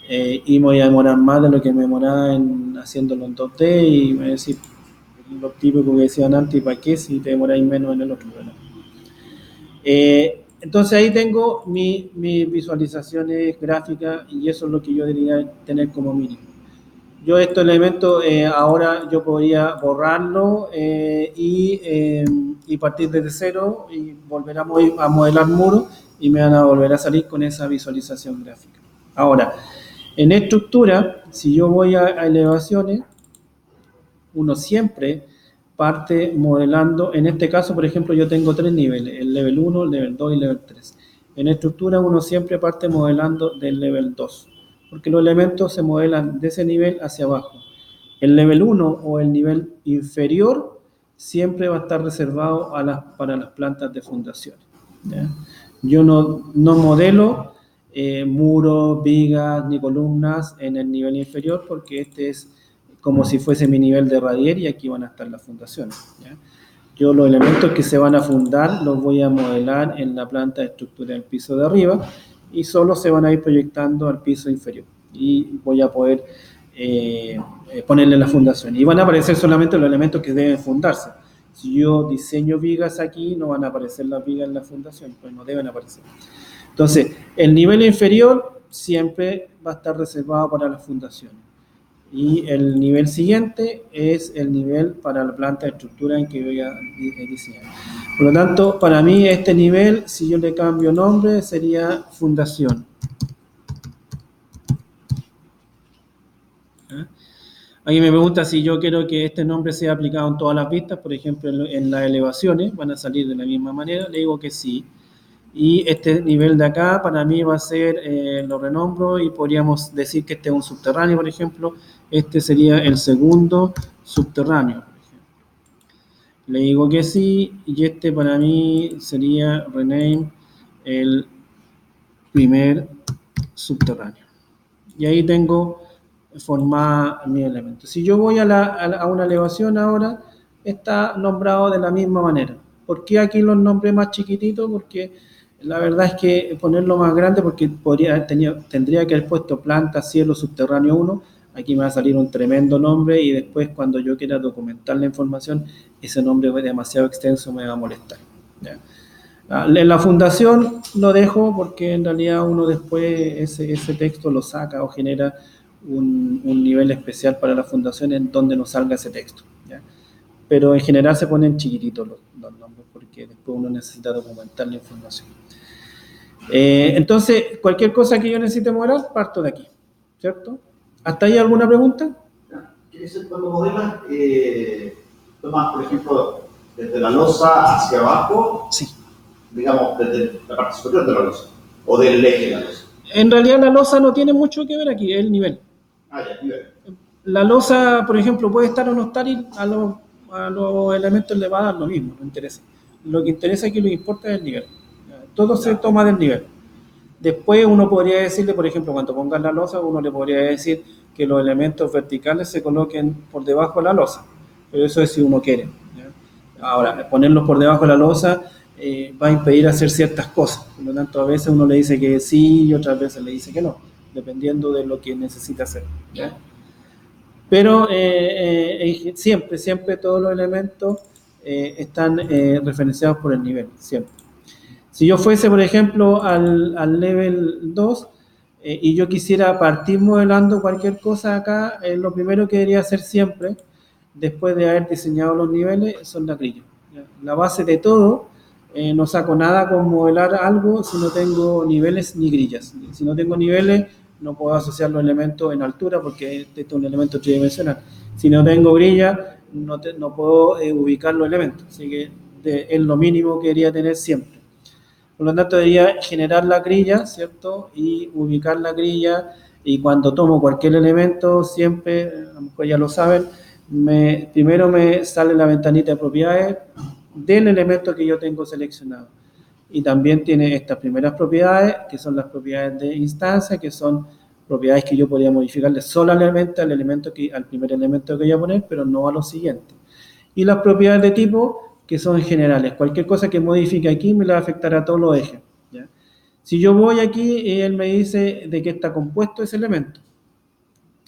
Y me voy a demorar más de lo que me demoraba haciéndolo en 2D, y me voy a decir, lo típico que decían antes, ¿para qué si te demoráis menos en el otro? Bueno. Entonces ahí tengo mis visualizaciones gráficas, y eso es lo que yo debería tener como mínimo. Yo estos elementos ahora yo podría borrarlo y partir desde cero y volver a modelar muros, y me van a volver a salir con esa visualización gráfica. Ahora, en estructura, si yo voy a elevaciones, uno siempre parte modelando. En este caso, por ejemplo, yo tengo 3 niveles, el level 1, el level 2 y el level 3. En estructura uno siempre parte modelando del level 2, porque los elementos se modelan de ese nivel hacia abajo. El level 1 o el nivel inferior siempre va a estar reservado para las plantas de fundación. ¿Ya? Yo no modelo muros, vigas ni columnas en el nivel inferior, porque este es como si fuese mi nivel de radier, y aquí van a estar las fundaciones. ¿Ya? Yo los elementos que se van a fundar los voy a modelar en la planta de estructura del piso de arriba, y solo se van a ir proyectando al piso inferior, y voy a poder ponerle la fundación, y van a aparecer solamente los elementos que deben fundarse. Si yo diseño vigas aquí, no van a aparecer las vigas en la fundación, pues no deben aparecer. Entonces, el nivel inferior siempre va a estar reservado para las fundaciones, y el nivel siguiente es el nivel para la planta de estructura en que voy a diseñar. Por lo tanto, para mí este nivel, si yo le cambio nombre, sería fundación. Aquí me pregunta si yo quiero que este nombre sea aplicado en todas las vistas, por ejemplo, en las elevaciones, van a salir de la misma manera. Le digo que sí. Y este nivel de acá, para mí va a ser, lo renombro, y podríamos decir que este es un subterráneo, por ejemplo. Este sería el segundo subterráneo, por ejemplo. Le digo que sí, y este para mí sería rename el primer subterráneo. Y ahí tengo formada mi elemento. Si yo voy a una elevación ahora, está nombrado de la misma manera. ¿Por qué aquí los nombré más chiquititos? Porque la verdad es que ponerlo más grande, porque tendría que haber puesto planta, cielo, subterráneo 1. Aquí me va a salir un tremendo nombre, y después cuando yo quiera documentar la información, ese nombre demasiado extenso me va a molestar. ¿Ya? En la fundación lo dejo, porque en realidad uno después ese texto lo saca o genera un nivel especial para la fundación en donde no salga ese texto. ¿Ya? Pero en general se ponen chiquititos los nombres, porque después uno necesita documentar la información. Entonces, cualquier cosa que yo necesite modelar, parto de aquí, ¿cierto? ¿Hasta ahí alguna pregunta? Cuando modelas, tomas, por ejemplo, desde la losa hacia abajo, sí, digamos, desde la parte superior de la losa, o del eje de la losa. En realidad la losa no tiene mucho que ver aquí, es el nivel. Ya, nivel. La losa, por ejemplo, puede estar o no estar, y a los elementos le va a dar lo mismo, no interesa. Lo que interesa aquí, lo que importa es el nivel. Todo se toma del nivel. Después uno podría decirle, por ejemplo, cuando pongas la losa, uno le podría decir que los elementos verticales se coloquen por debajo de la losa. Pero eso es si uno quiere. ¿Ya? Ahora, ponerlos por debajo de la losa va a impedir hacer ciertas cosas. Por lo tanto, a veces uno le dice que sí y otras veces le dice que no, dependiendo de lo que necesita hacer. ¿Ya? Pero siempre todos los elementos están referenciados por el nivel, siempre. Si yo fuese, por ejemplo, al level 2 y yo quisiera partir modelando cualquier cosa acá, lo primero que debería hacer siempre, después de haber diseñado los niveles, son las grillas. La base de todo, no saco nada con modelar algo si no tengo niveles ni grillas. Si no tengo niveles, no puedo asociar los elementos en altura porque este es un elemento tridimensional. Si no tengo grillas, no puedo ubicar los elementos. Así que es lo mínimo que debería tener siempre. Por lo tanto, debería generar la grilla, ¿cierto? Y ubicar la grilla. Y cuando tomo cualquier elemento, siempre, a lo mejor ya lo saben, primero me sale la ventanita de propiedades del elemento que yo tengo seleccionado. Y también tiene estas primeras propiedades, que son las propiedades de instancia, que son propiedades que yo podría modificarle solamente al primer elemento que voy a poner, pero no a los siguientes. Y las propiedades de tipo, que son generales. Cualquier cosa que modifique aquí me la va a afectar a todos los ejes, ¿ya? Si yo voy aquí, él me dice de qué está compuesto ese elemento.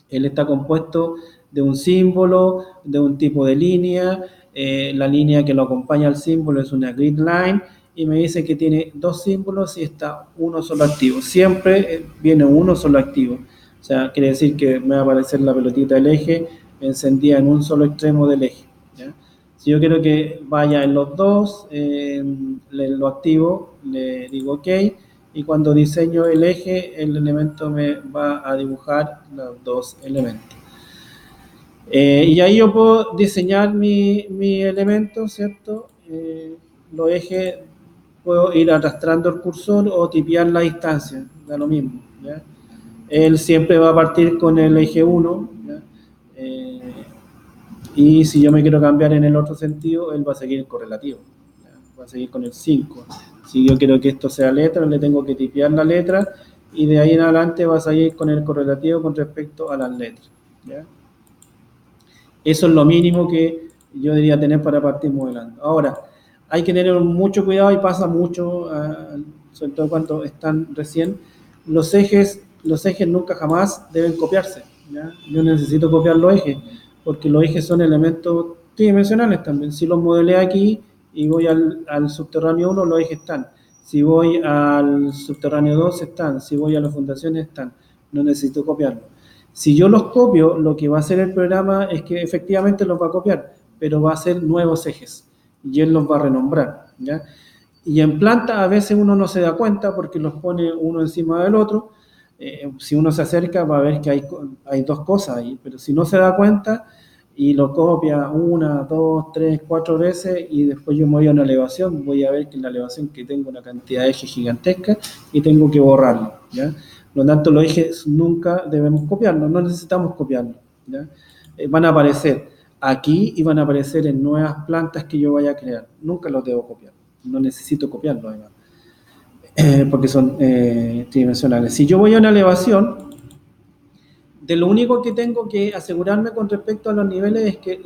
Él está compuesto de un símbolo, de un tipo de línea, la línea que lo acompaña al símbolo es una grid line, y me dice que tiene dos símbolos y está uno solo activo. Siempre viene uno solo activo. O sea, quiere decir que me va a aparecer la pelotita del eje encendida en un solo extremo del eje, ¿ya? Si yo quiero que vaya en los dos, lo activo, le digo OK, y cuando diseño el eje, el elemento me va a dibujar los dos elementos. Y ahí yo puedo diseñar mi elemento, ¿cierto? Los ejes, puedo ir arrastrando el cursor o tipear la distancia, da lo mismo, ¿ya? Él siempre va a partir con el eje 1, ¿ya? Y si yo me quiero cambiar en el otro sentido, él va a seguir correlativo, ¿ya? Va a seguir con el 5. Si yo quiero que esto sea letra, le tengo que tipear la letra, y de ahí en adelante va a seguir con el correlativo con respecto a las letras, ¿ya? Eso es lo mínimo que yo debería tener para partir modelando. Ahora, hay que tener mucho cuidado y pasa mucho, sobre todo cuando están recién, los ejes nunca jamás deben copiarse, ¿ya? Yo necesito copiar los ejes, porque los ejes son elementos tridimensionales también. Si los modelé aquí y voy al subterráneo 1, los ejes están. Si voy al subterráneo 2, están. Si voy a las fundaciones, están. No necesito copiarlos. Si yo los copio, lo que va a hacer el programa es que efectivamente los va a copiar, pero va a hacer nuevos ejes y él los va a renombrar, ¿ya? Y en planta a veces uno no se da cuenta porque los pone uno encima del otro. Si uno se acerca va a ver que hay dos cosas ahí, pero si no se da cuenta y lo copia 1, 2, 3, 4 veces y después yo me voy a una elevación, voy a ver que en la elevación que tengo una cantidad de ejes gigantesca y tengo que borrarlo, ¿ya? Por lo tanto, los ejes nunca debemos copiarlos, no necesitamos copiarlos, ¿ya? Van a aparecer aquí y van a aparecer en nuevas plantas que yo vaya a crear. Nunca los debo copiar, no necesito copiarlos además, porque son tridimensionales. Si yo voy a una elevación, de lo único que tengo que asegurarme con respecto a los niveles es que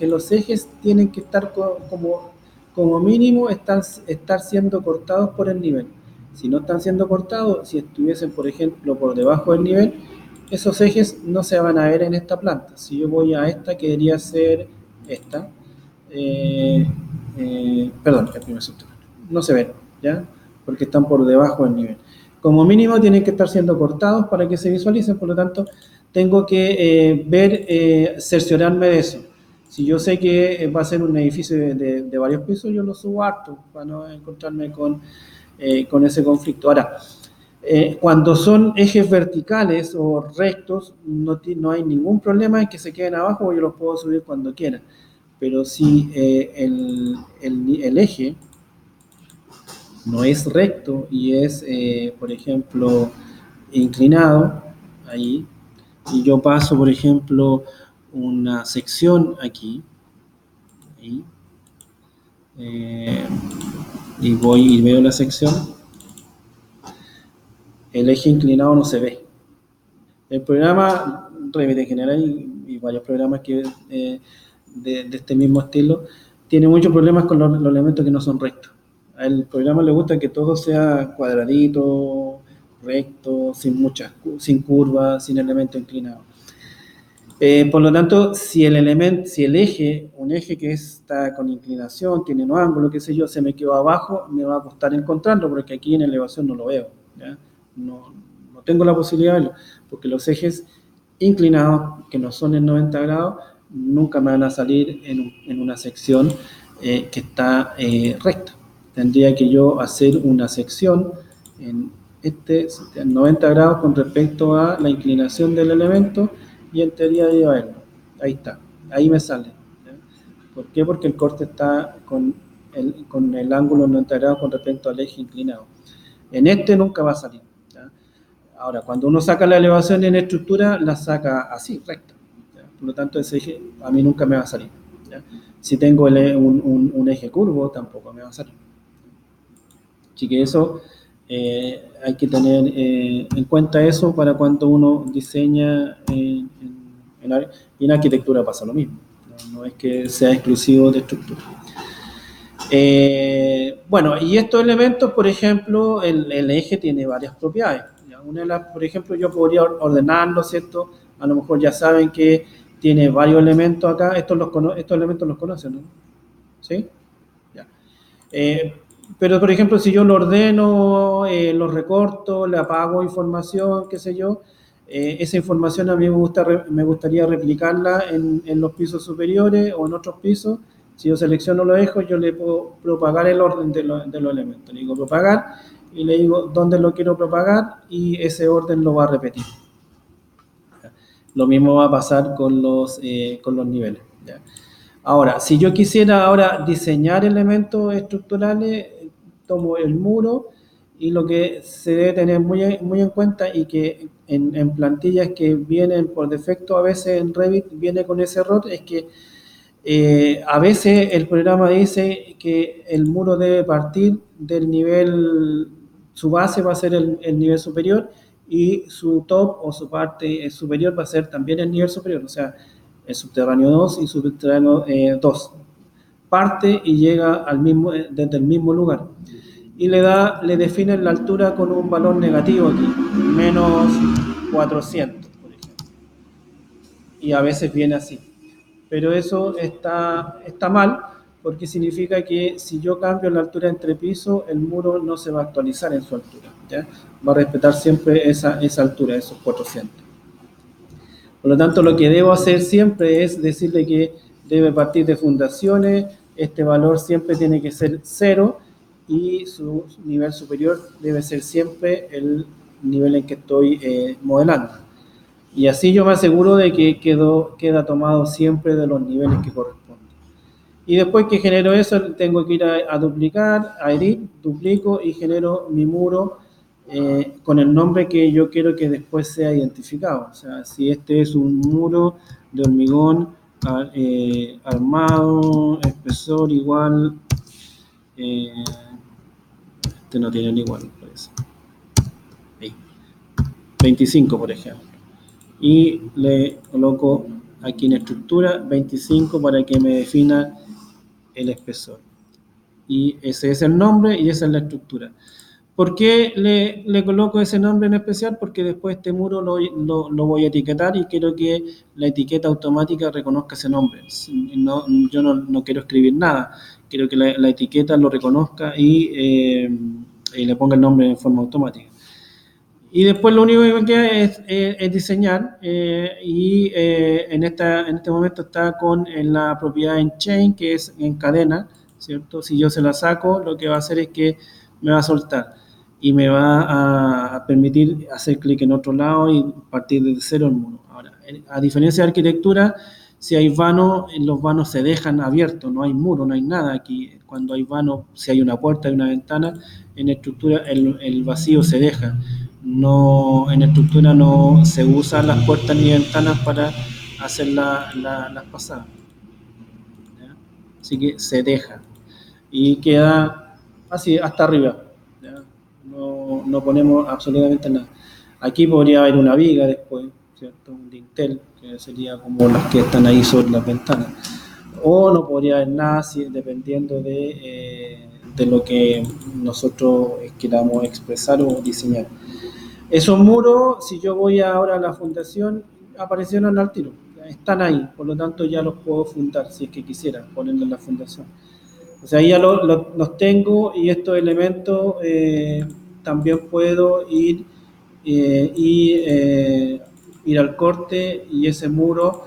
los ejes tienen que estar como mínimo estar siendo cortados por el nivel. Si no están siendo cortados, si estuviesen, por ejemplo, por debajo del nivel, esos ejes no se van a ver en esta planta. Si yo voy a esta, que debería ser esta, perdón, el primer subterráneo, no se ven, ¿ya? Porque están por debajo del nivel. Como mínimo tienen que estar siendo cortados para que se visualicen, por lo tanto, tengo que cerciorarme de eso. Si yo sé que va a ser un edificio de varios pisos, yo lo subo harto para no encontrarme con ese conflicto. Ahora, cuando son ejes verticales o rectos, no hay ningún problema en que se queden abajo, yo los puedo subir cuando quiera. Pero si el eje no es recto y es, por ejemplo, inclinado, ahí, y yo paso, por ejemplo, una sección aquí, ahí, y voy y veo la sección, el eje inclinado no se ve. El programa Revit en general y varios programas que de este mismo estilo tiene muchos problemas con los elementos que no son rectos. Al programa le gusta que todo sea cuadradito, recto, sin curvas, sin elementos inclinados. Por lo tanto, si el eje, un eje que está con inclinación, tiene un ángulo, qué sé yo, se me quedó abajo, me va a costar encontrarlo, porque aquí en elevación no lo veo, ¿ya? No tengo la posibilidad de verlo, porque los ejes inclinados, que no son en 90 grados, nunca me van a salir en una sección que está recta. Tendría que yo hacer una sección en 90 grados con respecto a la inclinación del elemento, y en teoría debe verlo. Ahí está, ahí me sale, ¿ya? ¿Por qué? Porque el corte está con el ángulo 90 grados con respecto al eje inclinado. En este nunca va a salir, ¿ya? Ahora, cuando uno saca la elevación en estructura, la saca así, recta, ¿ya? Por lo tanto, ese eje a mí nunca me va a salir, ¿ya? Si tengo un eje curvo, tampoco me va a salir. Así que eso hay que tener en cuenta eso para cuando uno diseña y en arquitectura pasa lo mismo. No es que sea exclusivo de estructura. Bueno, y estos elementos, por ejemplo, el eje tiene varias propiedades. ¿Ya? Una de las, por ejemplo, yo podría ordenarlo, ¿cierto? A lo mejor ya saben que tiene varios elementos acá. Estos elementos los conocen, ¿no? ¿Sí? Ya. Pero, por ejemplo, si yo lo ordeno, lo recorto, le apago información, qué sé yo, esa información a mí me gustaría replicarla en los pisos superiores o en otros pisos. Si yo selecciono los ejes, yo le puedo propagar el orden de los elementos. Le digo propagar y le digo dónde lo quiero propagar y ese orden lo va a repetir. Lo mismo va a pasar con los niveles, ¿ya? Ahora, si yo quisiera ahora diseñar elementos estructurales, tomo el muro, y lo que se debe tener muy en cuenta, y que en plantillas que vienen por defecto a veces en Revit viene con ese error, es que a veces el programa dice que el muro debe partir del nivel, su base va a ser el nivel superior, y su top o su parte superior va a ser también el nivel superior, o sea, el subterráneo 2 y subterráneo 2. Parte y llega desde el mismo lugar. Y le definen la altura con un valor negativo aquí, menos 400, por ejemplo. Y a veces viene así. Pero eso está mal, porque significa que si yo cambio la altura entre pisos, el muro no se va a actualizar en su altura, ¿ya? Va a respetar siempre esa altura, esos 400. Por lo tanto, lo que debo hacer siempre es decirle que debe partir de fundaciones, este valor siempre tiene que ser 0, y su nivel superior debe ser siempre el nivel en que estoy modelando. Y así yo me aseguro de que queda tomado siempre de los niveles que corresponden. Y después que genero eso, tengo que ir a duplicar, a edit, duplico y genero mi muro con el nombre que yo quiero que después sea identificado. O sea, si este es un muro de hormigón armado, espesor igual, este no tiene ni igual, parece. Ahí. 25, por ejemplo. Y le coloco aquí en estructura 25 para que me defina el espesor. Y ese es el nombre y esa es la estructura. ¿Por qué le coloco ese nombre en especial? Porque después este muro lo voy a etiquetar y quiero que la etiqueta automática reconozca ese nombre. Yo no quiero escribir nada, quiero que la etiqueta lo reconozca y le ponga el nombre en forma automática. Y después lo único que me queda es diseñar, y en este momento está con la propiedad en chain, que es en cadena, ¿cierto? Si yo se la saco, lo que va a hacer es que me va a soltar y me va a permitir hacer clic en otro lado y partir desde cero el muro. Ahora, a diferencia de arquitectura, si hay vano, los vanos se dejan abiertos, no hay muro, no hay nada aquí. Cuando hay vano, si hay una puerta, hay una ventana, en estructura el vacío se deja. No, en estructura no se usan las puertas ni ventanas para hacer las pasadas, ¿ya? Así que se deja y queda así hasta arriba, ¿ya? No ponemos absolutamente nada. Aquí podría haber una viga después, ¿cierto? Un dintel, que sería como las que están ahí sobre las ventanas, o no podría haber nada, dependiendo de lo que nosotros queramos expresar o diseñar. Esos muros, si yo voy ahora a la fundación, aparecieron al tiro. están ahí, por lo tanto ya los puedo fundar, si es que quisiera ponerle la fundación. O sea, ahí ya los tengo y estos elementos también puedo ir ir al corte y ese muro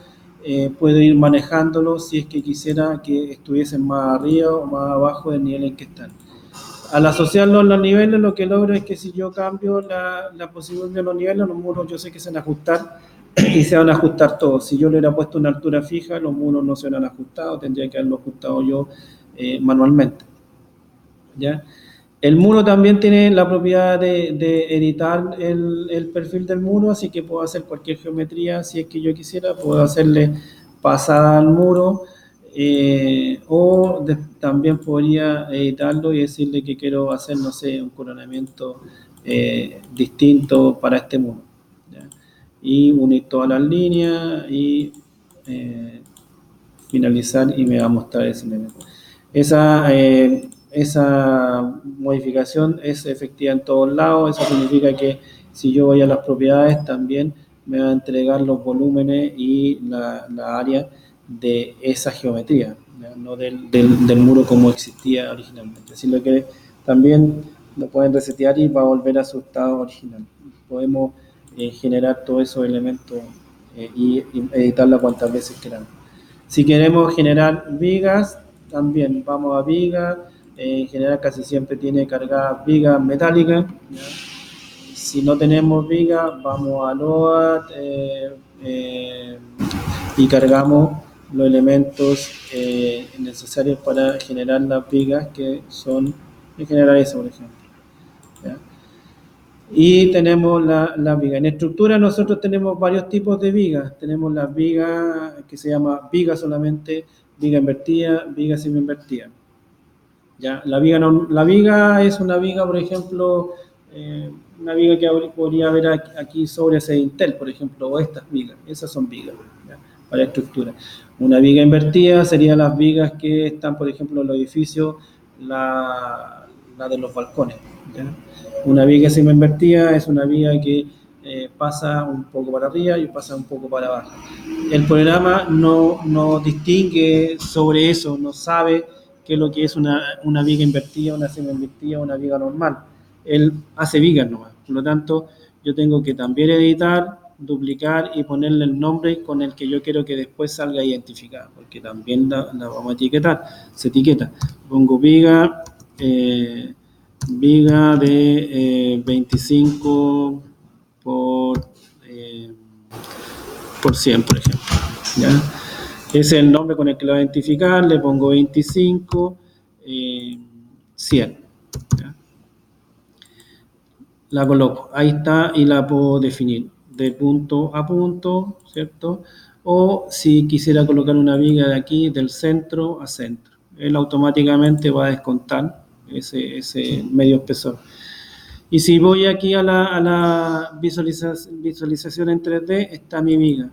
puedo ir manejándolo si es que quisiera que estuviesen más arriba o más abajo del nivel en que están. Al asociarlo a los niveles, lo que logro es que si yo cambio la posición de los niveles, los muros yo sé que se van a ajustar y se van a ajustar todos. Si yo le hubiera puesto una altura fija, los muros no se hubieran ajustado, tendría que haberlo ajustado yo manualmente. ¿Ya? El muro también tiene la propiedad de editar el perfil del muro, así que puedo hacer cualquier geometría si es que yo quisiera, puedo hacerle pasada al muro también podría editarlo y decirle que quiero hacer, no sé, un coronamiento distinto para este muro. ¿Ya? Y unir todas las líneas y finalizar y me va a mostrar ese elemento. Esa modificación es efectiva en todos lados, eso significa que si yo voy a las propiedades también me va a entregar los volúmenes y la área de esa geometría, ¿ya? No del muro como existía originalmente, sino que también lo pueden resetear y va a volver a su estado original. Podemos generar todos esos elementos y editarla cuantas veces queramos. Si queremos generar vigas, también vamos a vigas. En general casi siempre tiene cargadas vigas metálicas, ¿ya? Si no tenemos vigas, vamos a LOAD y cargamos los elementos necesarios para generar las vigas, que son en general eso, por ejemplo. ¿Ya? Y tenemos la viga. En estructura nosotros tenemos varios tipos de vigas. Tenemos las vigas que se llama viga solamente, viga invertida, viga semi-invertida. ¿Ya? La viga es una viga, por ejemplo, una viga que podría haber aquí sobre ese dintel, por ejemplo, o estas vigas. Esas son vigas, ¿ya? Para estructura. Una viga invertida serían las vigas que están, por ejemplo, en los edificios, la de los balcones, ¿ya? Una viga semi-invertida es una viga que pasa un poco para arriba y pasa un poco para abajo. El programa no distingue sobre eso, no sabe qué es lo que es una viga invertida, una semi-invertida, una viga normal. Él hace vigas nomás. Por lo tanto, yo tengo que también editar, duplicar y ponerle el nombre con el que yo quiero que después salga identificada, porque también la vamos a etiquetar. Se etiqueta. Pongo viga de 25 por 100, por ejemplo. ¿Ya? Ese es el nombre con el que lo voy a identificar, le pongo 25, 100. ¿Ya? La coloco, ahí está, y la puedo definir de punto a punto, ¿cierto? O si quisiera colocar una viga de aquí, del centro a centro, él automáticamente va a descontar ese medio espesor. Y si voy aquí a la visualización en 3D, está mi viga.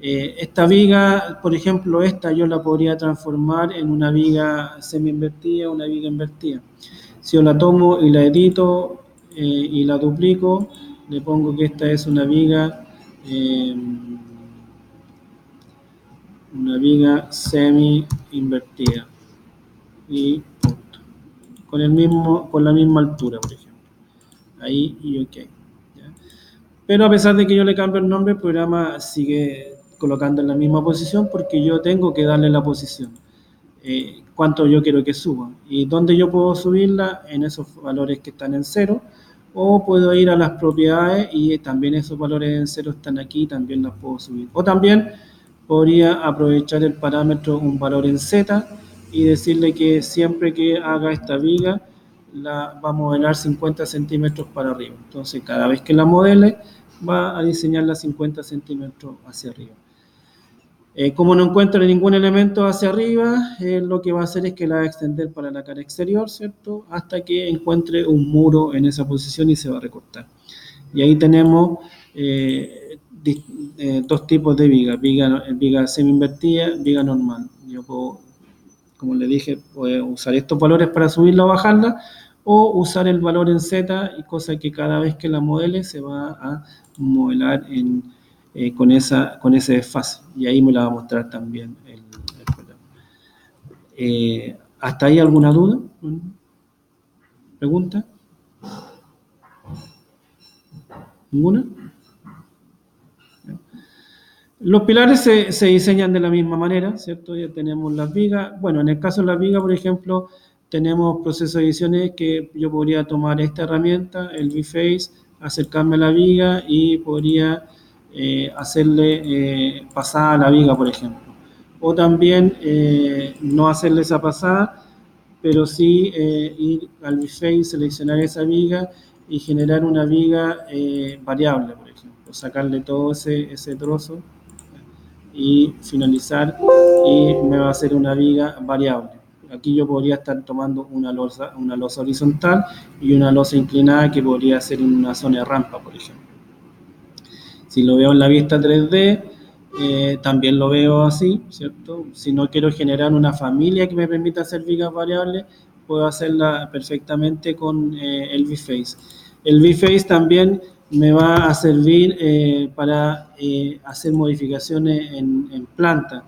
Esta viga, por ejemplo, yo la podría transformar en una viga semi-invertida, una viga invertida. Si yo la tomo y la edito y la duplico, le pongo que esta es una viga semi-invertida. Y punto. Con la misma altura, por ejemplo. Ahí y OK. ¿Ya? Pero a pesar de que yo le cambio el nombre, el programa sigue colocando en la misma posición porque yo tengo que darle la posición. Cuánto yo quiero que suba. ¿Y dónde yo puedo subirla? En esos valores que están en 0. O puedo ir a las propiedades y también esos valores en 0 están aquí, también las puedo subir. O también podría aprovechar el parámetro un valor en Z y decirle que siempre que haga esta viga va a modelar 50 centímetros para arriba. Entonces cada vez que la modele va a diseñarla 50 centímetros hacia arriba. Como no encuentra ningún elemento hacia arriba, lo que va a hacer es que la va a extender para la cara exterior, ¿cierto? Hasta que encuentre un muro en esa posición y se va a recortar. Y ahí tenemos dos tipos de viga semi-invertida, viga normal. Yo puedo, como le dije, puedo usar estos valores para subirla o bajarla, o usar el valor en Z, y cosa que cada vez que la modele se va a modelar en con ese desfase. Y ahí me la va a mostrar también el programa. ¿Hasta ahí alguna duda? ¿Pregunta? ¿Ninguna? Los pilares se diseñan de la misma manera, ¿cierto? Ya tenemos las vigas. Bueno, en el caso de las vigas, por ejemplo, tenemos procesos de ediciones que yo podría tomar esta herramienta, el V-Face, acercarme a la viga y podría hacerle pasada a la viga, por ejemplo. O también no hacerle esa pasada, pero sí ir al V-Face, seleccionar esa viga y generar una viga variable, por ejemplo. Sacarle todo ese trozo y finalizar y me va a hacer una viga variable. Aquí yo podría estar tomando una losa horizontal y una losa inclinada que podría ser en una zona de rampa, por ejemplo. Si lo veo en la vista 3D, también lo veo así, ¿cierto? Si no quiero generar una familia que me permita hacer vigas variables, puedo hacerla perfectamente con el V-Face. El V-Face también me va a servir para hacer modificaciones en planta.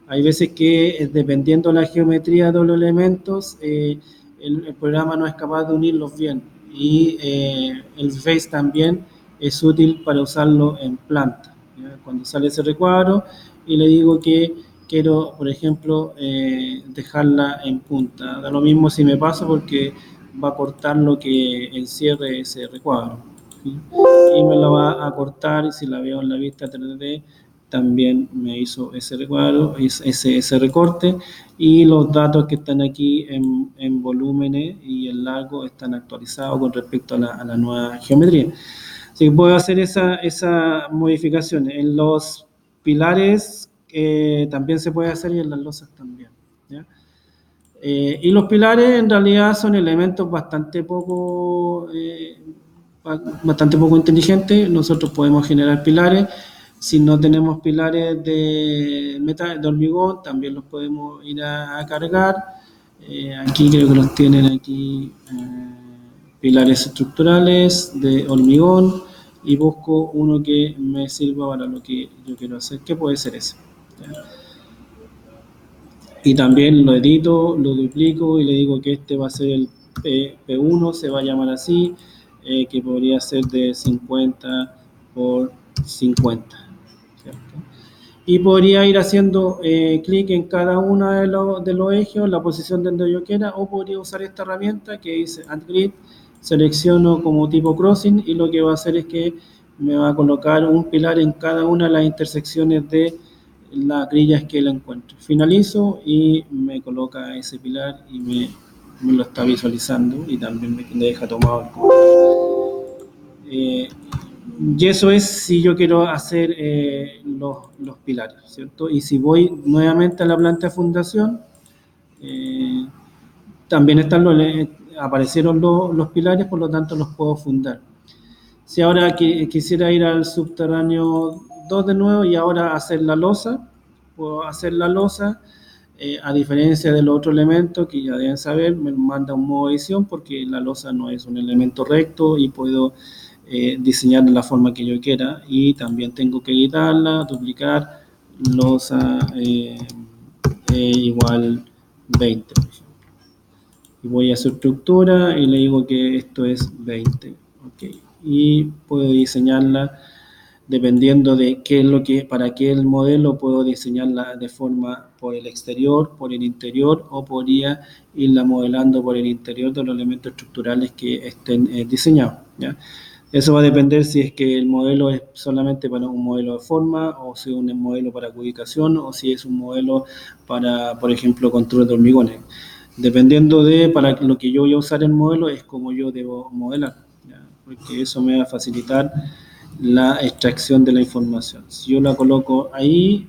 Hay veces que, dependiendo de la geometría de los elementos, el programa no es capaz de unirlos bien. Y el V-Face también es útil para usarlo en planta. ¿Ya? Cuando sale ese recuadro y le digo que quiero, por ejemplo, dejarla en punta. Da lo mismo si me paso porque va a cortar lo que encierre ese recuadro. ¿Sí? Y me la va a cortar, y si la veo en la vista 3D, también me hizo ese recuadro, ese recorte, y los datos que están aquí en volúmenes y en largo están actualizados con respecto a la nueva geometría. Así que puedo hacer esa modificación. En los pilares también se puede hacer y en las losas también. ¿Ya? Y los pilares en realidad son elementos bastante poco inteligentes. Nosotros podemos generar pilares. Si no tenemos pilares de hormigón, también los podemos ir a cargar. Aquí creo que los tienen aquí. Pilares estructurales de hormigón y busco uno que me sirva para lo que yo quiero hacer, que puede ser ese. ¿Ya? Y también lo edito, lo duplico y le digo que este va a ser el P1, se va a llamar así, que podría ser de 50 por 50. ¿Cierto? Y podría ir haciendo clic en cada uno de los ejes, la posición donde yo quiera, o podría usar esta herramienta que dice Add Grid. Selecciono como tipo crossing y lo que va a hacer es que me va a colocar un pilar en cada una de las intersecciones de las grillas que le encuentro. Finalizo y me coloca ese pilar y me lo está visualizando y también me deja tomado el color. Y eso es si yo quiero hacer los pilares, ¿cierto? Y si voy nuevamente a la planta de fundación, también aparecieron los pilares, por lo tanto los puedo fundar. Si ahora quisiera ir al subterráneo 2 de nuevo y ahora hacer la losa, puedo hacer la losa, a diferencia de los otros elementos que ya deben saber, me manda un modo edición porque la losa no es un elemento recto y puedo diseñar de la forma que yo quiera, y también tengo que editarla, duplicar, losa igual 20, por ejemplo. Y voy a su estructura y le digo que esto es 20. Okay. Y puedo diseñarla dependiendo de qué es lo que, para qué el modelo, puedo diseñarla de forma por el exterior, por el interior, o podría irla modelando por el interior de los elementos estructurales que estén diseñados. ¿Ya? Eso va a depender si es que el modelo es solamente para un modelo de forma, o si es un modelo para ubicación, o si es un modelo para, por ejemplo, control de hormigones. Dependiendo de para lo que yo voy a usar el modelo, es como yo debo modelar, ¿ya? Porque eso me va a facilitar la extracción de la información. Si yo la coloco ahí,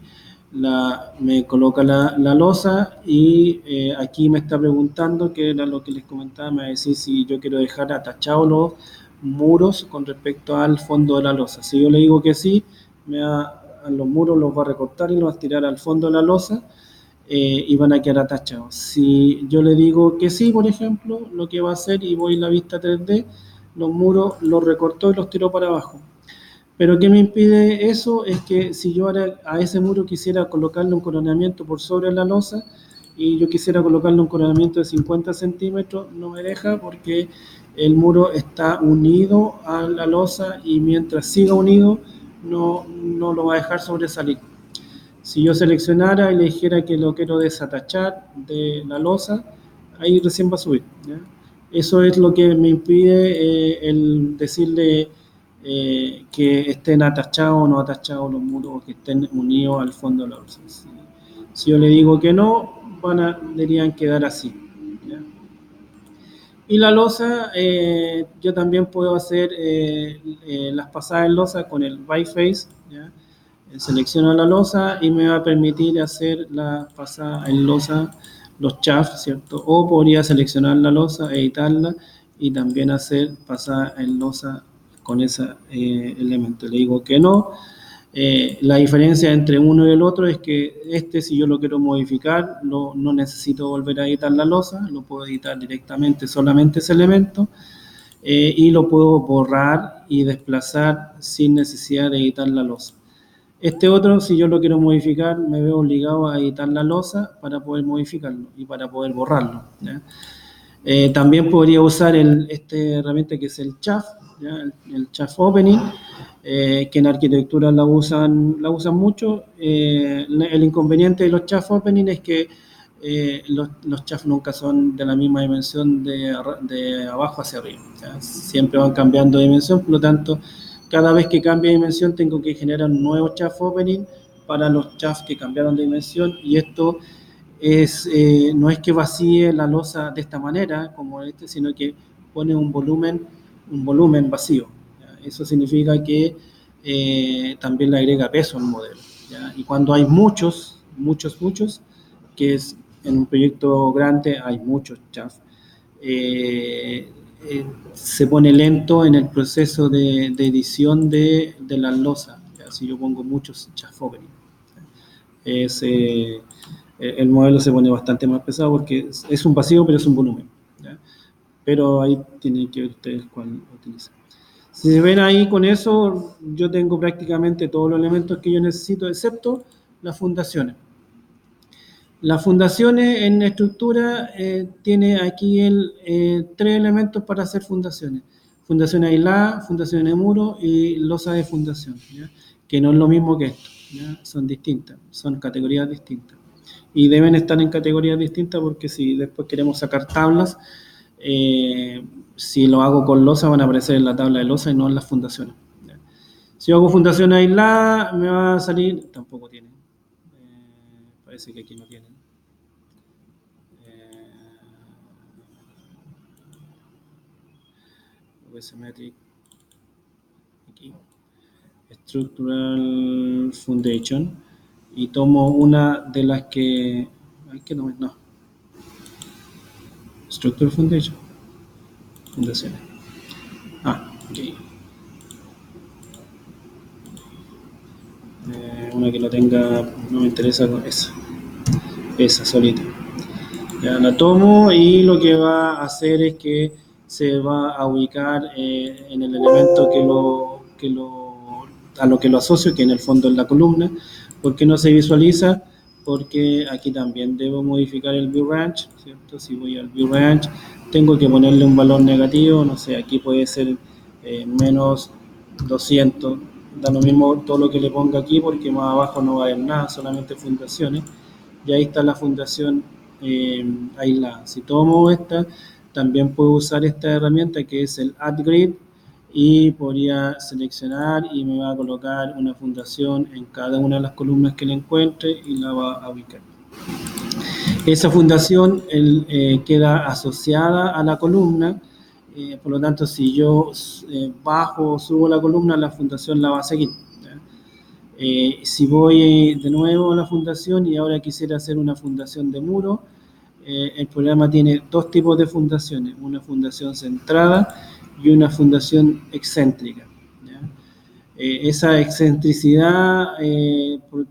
me coloca la losa y aquí me está preguntando, que era lo que les comentaba, me va a decir si yo quiero dejar atachados los muros con respecto al fondo de la losa. Si yo le digo que sí, los muros los va a recortar y los va a tirar al fondo de la losa y van a quedar atachados. Si yo le digo que sí, por ejemplo, lo que va a hacer, y voy a la vista 3D, los muros los recortó y los tiró para abajo. Pero ¿qué me impide eso? Es que si yo ahora a ese muro quisiera colocarle un coronamiento por sobre la losa y yo quisiera colocarle un coronamiento de 50 centímetros, no me deja porque el muro está unido a la losa y mientras siga unido no lo va a dejar sobresalir. Si yo seleccionara y le dijera que lo quiero desatachar de la losa, ahí recién va a subir, ¿ya? Eso es lo que me impide el decirle que estén atachados o no atachados los muros o que estén unidos al fondo de la losa. Si yo le digo que no, deberían quedar así, ¿ya? Y la losa, yo también puedo hacer las pasadas en losa con el byface, ¿ya? Selecciono la losa y me va a permitir hacer la pasada en losa, los chafs, ¿cierto? O podría seleccionar la losa, editarla y también hacer pasada en losa con ese elemento. Le digo que no. La diferencia entre uno y el otro es que si yo lo quiero modificar, no necesito volver a editar la losa, lo puedo editar directamente solamente ese elemento y lo puedo borrar y desplazar sin necesidad de editar la losa. Este otro, si yo lo quiero modificar, me veo obligado a editar la losa para poder modificarlo y para poder borrarlo, ¿ya? También podría usar esta herramienta que es el chaff, ¿ya? El chaff opening, que en arquitectura la usan mucho. El inconveniente de los chaff opening es que los chaff nunca son de la misma dimensión de abajo hacia arriba, ¿ya? Siempre van cambiando de dimensión, por lo tanto, cada vez que cambia de dimensión tengo que generar un nuevo chaff opening para los chaff que cambiaron de dimensión y esto no es que vacíe la losa de esta manera, como sino que pone un volumen vacío, ¿ya? Eso significa que también le agrega peso al modelo, ¿ya? Y cuando hay muchos, que es en un proyecto grande hay muchos chaff, se pone lento en el proceso de edición de las losas, ¿ya? Si yo pongo muchos chaff opening, el modelo se pone bastante más pesado porque es un vacío, pero es un volumen, ¿ya? Pero ahí tienen que ver ustedes cuál utilizan. Si se ven ahí con eso, yo tengo prácticamente todos los elementos que yo necesito, excepto las fundaciones. Las fundaciones en estructura tiene aquí tres elementos para hacer fundaciones. Fundación aislada, fundación de muro y losa de fundación, ¿ya? Que no es lo mismo que esto, ¿ya? Son distintas, son categorías distintas. Y deben estar en categorías distintas porque si después queremos sacar tablas, si lo hago con losa van a aparecer en la tabla de losa y no en las fundaciones, ¿ya? Si yo hago fundación aislada, me va a salir, tampoco tiene, parece que aquí no tienen. Symmetric, aquí, Structural Foundation, y tomo una de las que, no, Structural Foundation, fundaciones, aquí, una que lo tenga, no me interesa, esa solita, ya la tomo y lo que va a hacer es que se va a ubicar en el elemento a lo que lo asocio, que en el fondo es la columna. ¿Por qué no se visualiza? Porque aquí también debo modificar el view range, ¿cierto? Si voy al view range, tengo que ponerle un valor negativo, no sé, aquí puede ser menos 200, da lo mismo todo lo que le ponga aquí, porque más abajo no va a haber nada, solamente fundaciones, y ahí está la fundación aislada. Si tomo esta, también puedo usar esta herramienta que es el Add Grid y podría seleccionar y me va a colocar una fundación en cada una de las columnas que le encuentre y la va a ubicar. Esa fundación queda asociada a la columna, por lo tanto si yo bajo o subo la columna, la fundación la va a seguir. Si voy de nuevo a la fundación y ahora quisiera hacer una fundación de muro, el programa tiene dos tipos de fundaciones, una fundación centrada y una fundación excéntrica, ¿ya? Esa excentricidad,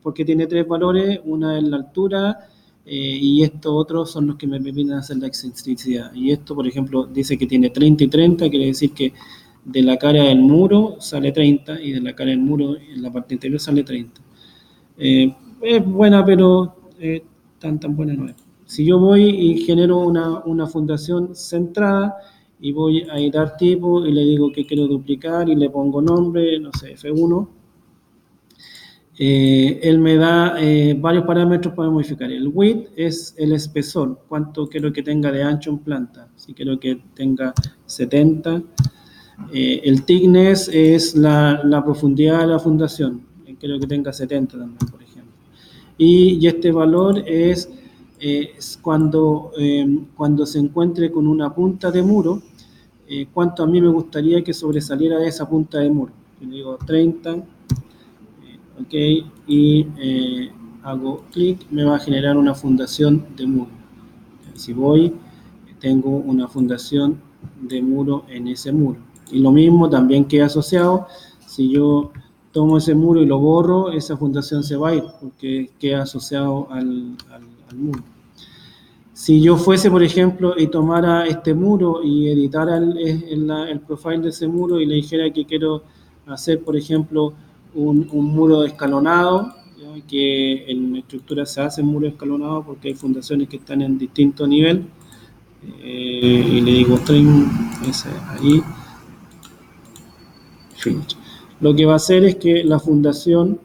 porque tiene tres valores, una es la altura y estos otros son los que me permiten hacer la excentricidad. Y esto, por ejemplo, dice que tiene 30 y 30, quiere decir que de la cara del muro sale 30 y de la cara del muro en la parte interior sale 30. Es buena, pero tan buena no es. Si yo voy y genero una fundación centrada y voy a editar tipo y le digo que quiero duplicar y le pongo nombre, no sé, F1, él me da varios parámetros para modificar. El width es el espesor, cuánto quiero que tenga de ancho en planta. Si quiero que tenga 70. El thickness es la profundidad de la fundación. Quiero que tenga 70 también, por ejemplo. Y este valor es cuando se encuentre con una punta de muro, cuánto a mí me gustaría que sobresaliera de esa punta de muro. Yo digo 30, ok, y hago clic, me va a generar una fundación de muro. Si voy, tengo una fundación de muro en ese muro. Y lo mismo también queda asociado, si yo tomo ese muro y lo borro, esa fundación se va a ir, porque queda asociado al muro. Si yo fuese, por ejemplo, y tomara este muro y editara el profile de ese muro y le dijera que quiero hacer, por ejemplo, un muro escalonado, ¿ya? Que en estructura se hace muro escalonado porque hay fundaciones que están en distinto nivel, y le digo string, ese ahí, finish. Lo que va a hacer es que la fundación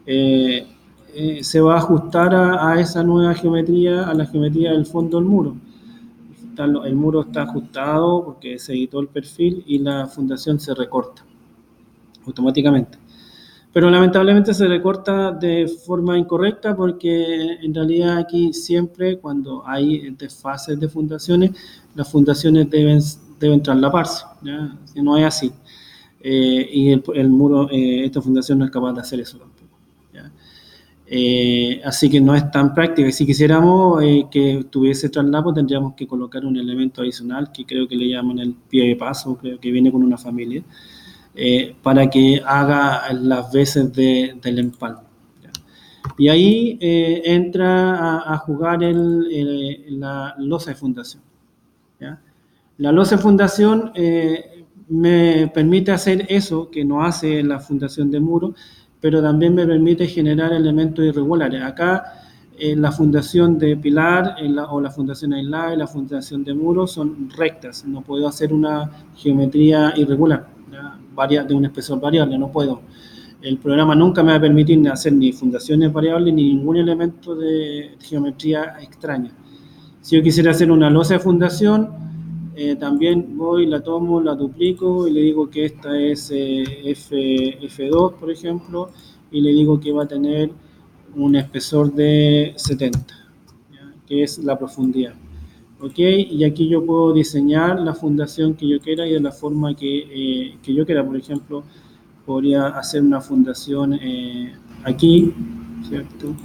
se va a ajustar a esa nueva geometría, a la geometría del fondo del muro. El muro está ajustado porque se editó el perfil y la fundación se recorta automáticamente. Pero lamentablemente se recorta de forma incorrecta porque en realidad aquí siempre cuando hay desfases de fundaciones, las fundaciones deben traslaparse, ¿ya? Si no es así. Y el muro, esta fundación no es capaz de hacer eso tampoco, ¿ya? Así que no es tan práctica. Si quisiéramos que tuviese traslapo, tendríamos que colocar un elemento adicional que creo que le llaman el pie de paso, creo que viene con una familia, para que haga las veces del empalme, ¿ya? Y ahí entra a jugar la losa de fundación, ¿ya? La losa de fundación me permite hacer eso que no hace la fundación de muro, pero también me permite generar elementos irregulares. Acá la fundación de pilar o la fundación aislada y la fundación de muro son rectas, no puedo hacer una geometría irregular, ¿ya? De un espesor variable, no puedo. El programa nunca me va a permitir hacer ni fundaciones variables ni ningún elemento de geometría extraña. Si yo quisiera hacer una losa de fundación, también voy, la tomo, la duplico y le digo que esta es F2, por ejemplo, y le digo que va a tener un espesor de 70, ¿ya? Que es la profundidad. ¿Ok? Y aquí yo puedo diseñar la fundación que yo quiera y de la forma que yo quiera. Por ejemplo, podría hacer una fundación aquí, ¿cierto?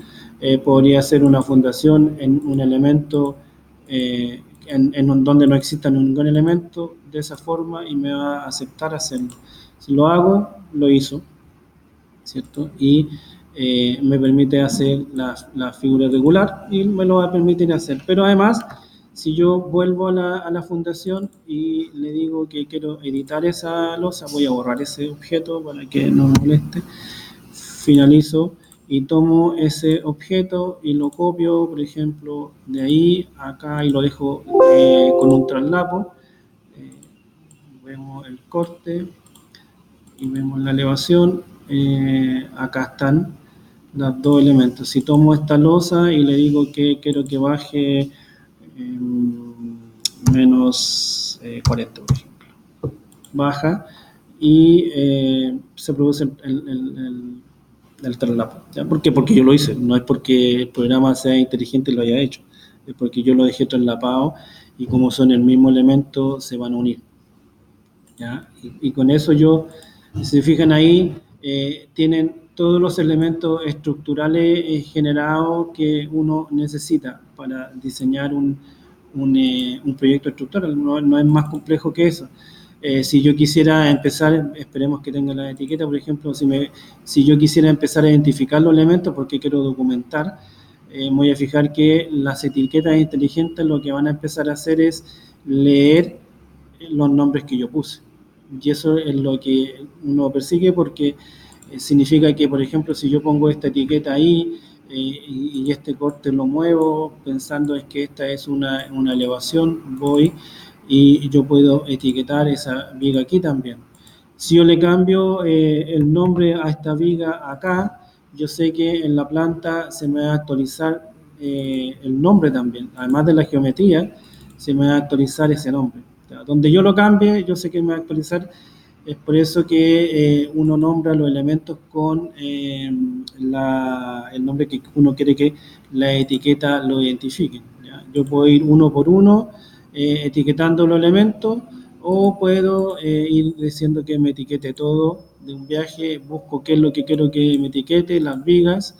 Podría hacer una fundación en un elemento en donde no exista ningún elemento de esa forma y me va a aceptar hacerlo. Si lo hago, lo hizo, ¿cierto? Y me permite hacer la figura regular y me lo va a permitir hacer. Pero además, si yo vuelvo a la fundación y le digo que quiero editar esa losa, voy a borrar ese objeto para que no me moleste, finalizo y tomo ese objeto y lo copio, por ejemplo, de ahí acá y lo dejo con un traslapo. Vemos el corte y vemos la elevación. Acá están los dos elementos. Si tomo esta losa y le digo que quiero que baje menos 40, por ejemplo, baja y se produce el traslapo, ¿ya? ¿Por qué? Porque yo lo hice, no es porque el programa sea inteligente y lo haya hecho, es porque yo lo dejé traslapado y como son el mismo elemento se van a unir, ¿ya? Y con eso yo, si se fijan ahí, tienen todos los elementos estructurales generados que uno necesita para diseñar un proyecto estructural, no es más complejo que eso. Si yo quisiera empezar, esperemos que tenga la etiqueta, por ejemplo, si yo quisiera empezar a identificar los elementos porque quiero documentar, voy a fijar que las etiquetas inteligentes lo que van a empezar a hacer es leer los nombres que yo puse. Y eso es lo que uno persigue porque significa que, por ejemplo, si yo pongo esta etiqueta ahí y este corte lo muevo pensando es que esta es una elevación, voy y yo puedo etiquetar esa viga aquí también. Si yo le cambio el nombre a esta viga acá, yo sé que en la planta se me va a actualizar el nombre también, además de la geometría, se me va a actualizar ese nombre. O sea, donde yo lo cambie, yo sé que me va a actualizar. Es por eso que uno nombra los elementos con el nombre que uno quiere que la etiqueta lo identifique, ¿ya? Yo puedo ir uno por uno etiquetando los elementos o puedo ir diciendo que me etiquete todo de un viaje, busco qué es lo que quiero que me etiquete, las vigas.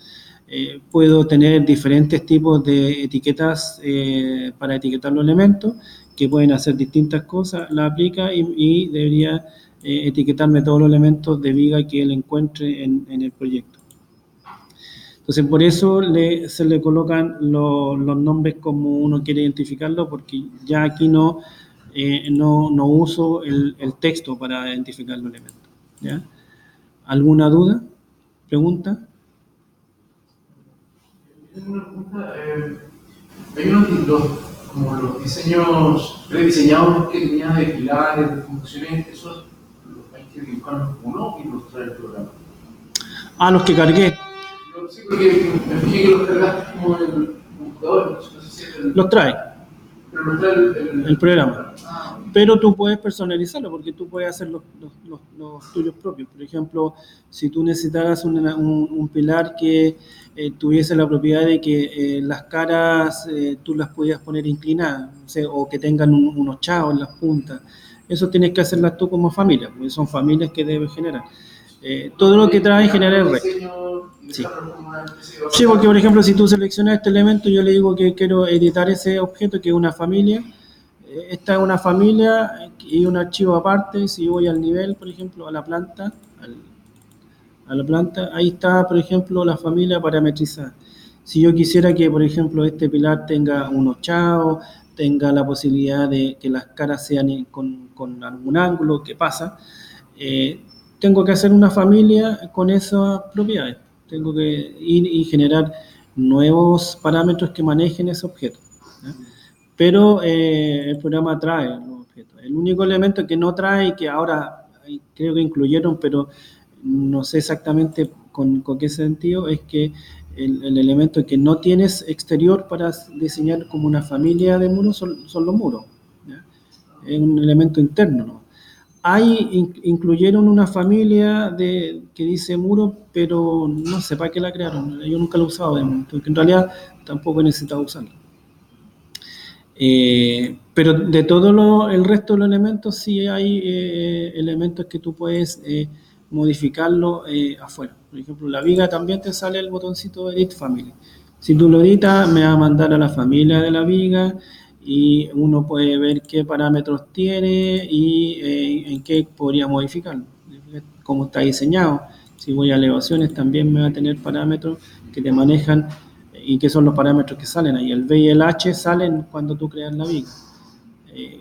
Puedo tener diferentes tipos de etiquetas para etiquetar los elementos que pueden hacer distintas cosas, la aplica y debería etiquetarme todos los elementos de viga que él encuentre en el proyecto. Entonces, por eso se le colocan los nombres como uno quiere identificarlo, porque ya aquí no uso el texto para identificar los elementos, ¿ya? ¿Alguna duda? ¿Pregunta? Tengo una pregunta. Hay como los diseños prediseñados que tenía de pilares, de funciones, esos los hay que dibujar uno y los trae el programa. Los que cargué. Sí, porque me fijé que los cargaste como en el computador, no sé si es Los trae. Pero los trae el programa. Pero tú puedes personalizarlo porque tú puedes hacer los tuyos propios. Por ejemplo, si tú necesitaras un pilar que tuviese la propiedad de que las caras tú las podías poner inclinadas, no sé, o que tengan unos chavos en las puntas, eso tienes que hacerlas tú como familia, porque son familias que debes generar. Todo lo que trae genera el resto. Sí, porque por ejemplo, si tú seleccionas este elemento, yo le digo que quiero editar ese objeto que es una familia. Esta es una familia y un archivo aparte. Si yo voy al nivel, por ejemplo, a la planta, ahí está, por ejemplo, la familia parametrizada. Si yo quisiera que, por ejemplo, este pilar tenga unos chavos, tenga la posibilidad de que las caras sean con algún ángulo, ¿qué pasa? Tengo que hacer una familia con esas propiedades. Tengo que ir y generar nuevos parámetros que manejen ese objeto, ¿ya? Pero el programa trae los objetos. El único elemento que no trae y que ahora creo que incluyeron, pero no sé exactamente con qué sentido, es que el elemento que no tienes exterior para diseñar como una familia de muros son los muros, ¿ya? Es un elemento interno, ¿no? Incluyeron una familia que dice muro, pero no sé para qué la crearon. Yo nunca la he usado, porque en realidad tampoco he necesitado usarla. Pero de todo el resto de los elementos sí hay elementos que tú puedes modificarlo afuera. Por ejemplo, la viga también te sale el botoncito Edit Family. Si tú lo editas, me va a mandar a la familia de la viga y uno puede ver qué parámetros tiene y en qué podría modificarlo, cómo está diseñado. Si voy a elevaciones, también me va a tener parámetros que te manejan y que son los parámetros que salen ahí. El V y el H salen cuando tú creas la viga.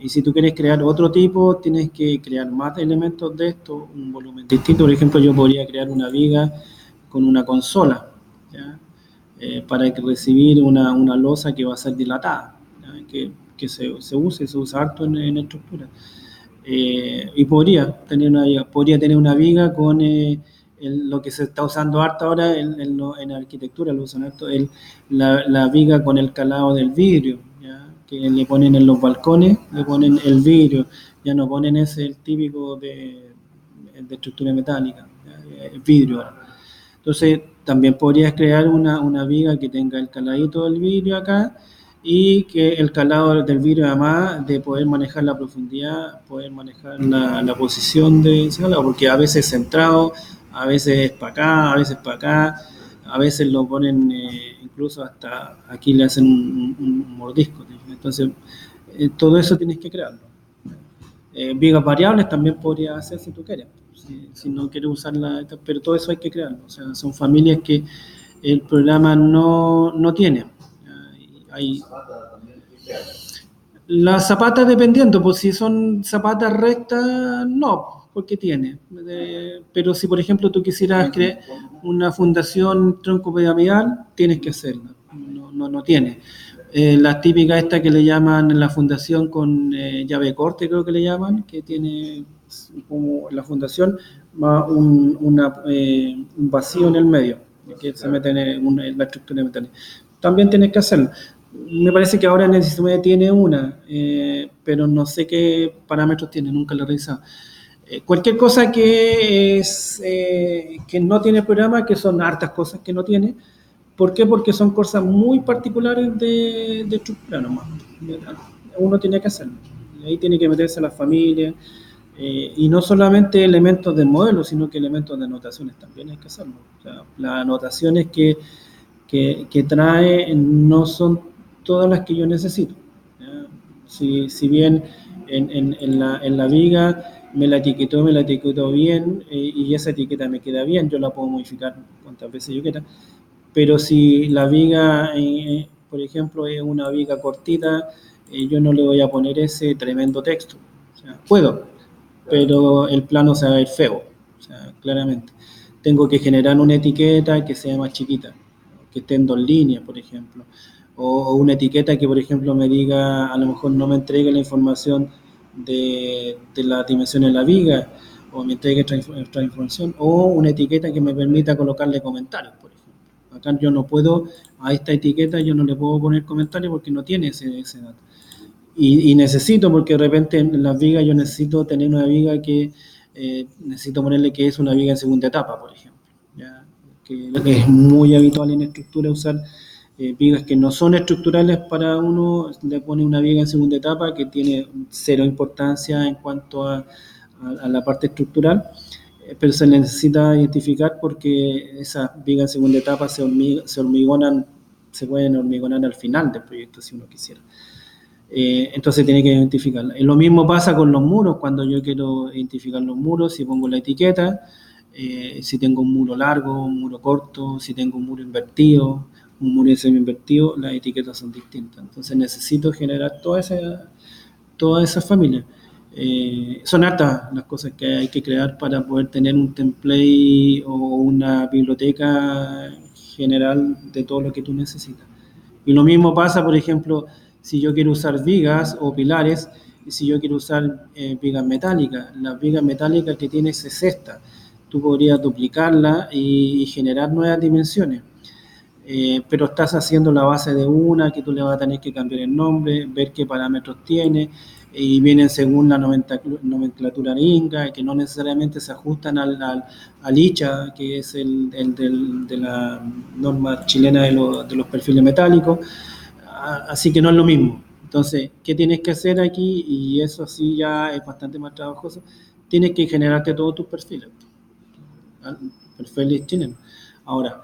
Y si tú quieres crear otro tipo, tienes que crear más elementos de esto, un volumen distinto. Por ejemplo, yo podría crear una viga con una consola, ¿ya? Para recibir una losa que va a ser dilatada, que se usa harto en estructura. Y podría tener una viga con lo que se está usando harto ahora en arquitectura, lo usan harto, la viga con el calado del vidrio, ¿ya? Que le ponen en los balcones, le ponen el vidrio, ya no ponen el típico de estructura metálica, ¿ya? El vidrio ahora. Entonces, también podrías crear una viga que tenga el caladito del vidrio acá y que el calado del vidrio, además de poder manejar la profundidad, poder manejar la posición de ese calado, porque a veces centrado, a veces para acá, a veces para acá, a veces lo ponen incluso hasta aquí le hacen un mordisco. Entonces, todo eso tienes que crearlo. Vigas variables también podría hacer si tú quieres. Si no quieres usarla, pero todo eso hay que crearlo. O sea, son familias que el programa no tiene. Las zapatas dependiendo, pues si son zapatas rectas, no, porque tiene. Pero si por ejemplo tú quisieras crear una fundación troncopiramidal, tienes que hacerla. No tiene. La típica esta que le llaman la fundación con llave de corte, creo que le llaman, que tiene como la fundación más un vacío en el medio, que se mete en la estructura de metales. También tienes que hacerlo. Me parece que ahora en el sistema tiene una, pero no sé qué parámetros tiene, nunca lo he revisado. Cualquier cosa que no tiene programa, que son hartas cosas que no tiene. ¿Por qué? Porque son cosas muy particulares de estructura nomás. Uno tiene que hacerlo. Y ahí tiene que meterse la familia. Y no solamente elementos del modelo, sino que elementos de anotaciones también hay que hacerlo. O sea, las anotaciones que trae no son todas las que yo necesito. Si bien en la viga me la etiquetó bien y esa etiqueta me queda bien, yo la puedo modificar cuantas veces yo quiera. Pero si la viga, por ejemplo, es una viga cortita, yo no le voy a poner ese tremendo texto. O sea, puedo, pero el plano se va a ver feo, o sea, claramente. Tengo que generar una etiqueta que sea más chiquita, que esté en 2 líneas, por ejemplo. O una etiqueta que, por ejemplo, me diga, a lo mejor no me entregue la información de las dimensiones de la viga, o me entregue otra información, o una etiqueta que me permita colocarle comentarios, por ejemplo. Acá yo no puedo, a esta etiqueta yo no le puedo poner comentarios porque no tiene ese dato. Y necesito, porque de repente en las vigas yo necesito tener una viga que necesito ponerle que es una viga en segunda etapa, por ejemplo. ¿Ya? Que es muy habitual en estructura usar vigas que no son estructurales para uno, le pone una viga en segunda etapa que tiene cero importancia en cuanto a la parte estructural, pero se necesita identificar porque esas vigas en segunda etapa se hormigonan, se pueden hormigonar al final del proyecto si uno quisiera. Entonces tiene que identificarla. Lo mismo pasa con los muros, cuando yo quiero identificar los muros, si pongo la etiqueta, si tengo un muro largo, un muro corto, si tengo un muro invertido, un muro semi-invertido, las etiquetas son distintas. Entonces necesito generar toda esa familia. Son hartas las cosas que hay que crear para poder tener un template o una biblioteca general de todo lo que tú necesitas. Y lo mismo pasa, por ejemplo, si yo quiero usar vigas o pilares, y si yo quiero usar vigas metálicas. Las vigas metálicas que tienes es esta. Tú podrías duplicarla y generar nuevas dimensiones. Pero estás haciendo la base de una que tú le vas a tener que cambiar el nombre, ver qué parámetros tiene, y vienen según la nomenclatura Inga, que no necesariamente se ajustan al ICHA, que es de la norma chilena de los perfiles metálicos, así que no es lo mismo. Entonces, ¿qué tienes que hacer aquí? Y eso sí ya es bastante más trabajoso. Tienes que generarte todos tus perfiles, perfiles chilenos. Ahora,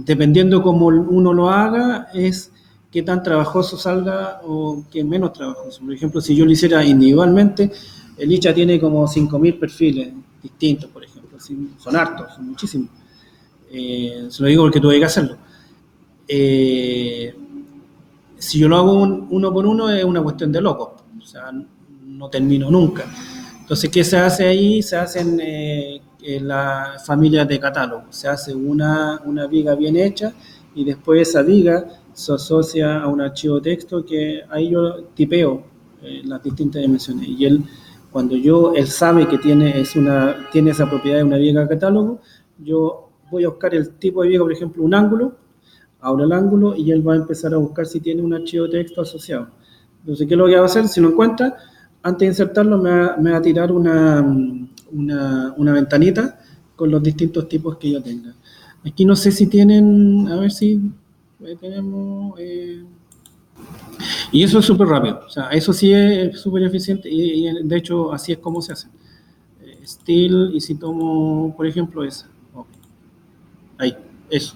dependiendo cómo uno lo haga, es qué tan trabajoso salga o qué menos trabajoso. Por ejemplo, si yo lo hiciera individualmente, el ICHA tiene como 5.000 perfiles distintos, por ejemplo. Son hartos, son muchísimos. Se lo digo porque tuve que hacerlo. Si yo lo hago uno por uno, es una cuestión de locos. O sea, no termino nunca. Entonces, ¿qué se hace ahí? Se hacen las familias de catálogo. Se hace una viga bien hecha y después esa viga se asocia a un archivo de texto que ahí yo tipeo las distintas dimensiones. Y cuando él sabe que tiene esa propiedad de una viga de catálogo, yo voy a buscar el tipo de viga, por ejemplo, un ángulo, abro el ángulo y él va a empezar a buscar si tiene un archivo de texto asociado. Entonces, ¿qué es lo que va a hacer? Si lo encuentra, antes de insertarlo me va a tirar una ventanita con los distintos tipos que yo tenga. Aquí no sé si tienen, a ver si tenemos... y eso es súper rápido, o sea, eso sí es súper eficiente y de hecho así es como se hace. Steel, y si tomo, por ejemplo, esa. Okay. Ahí, eso.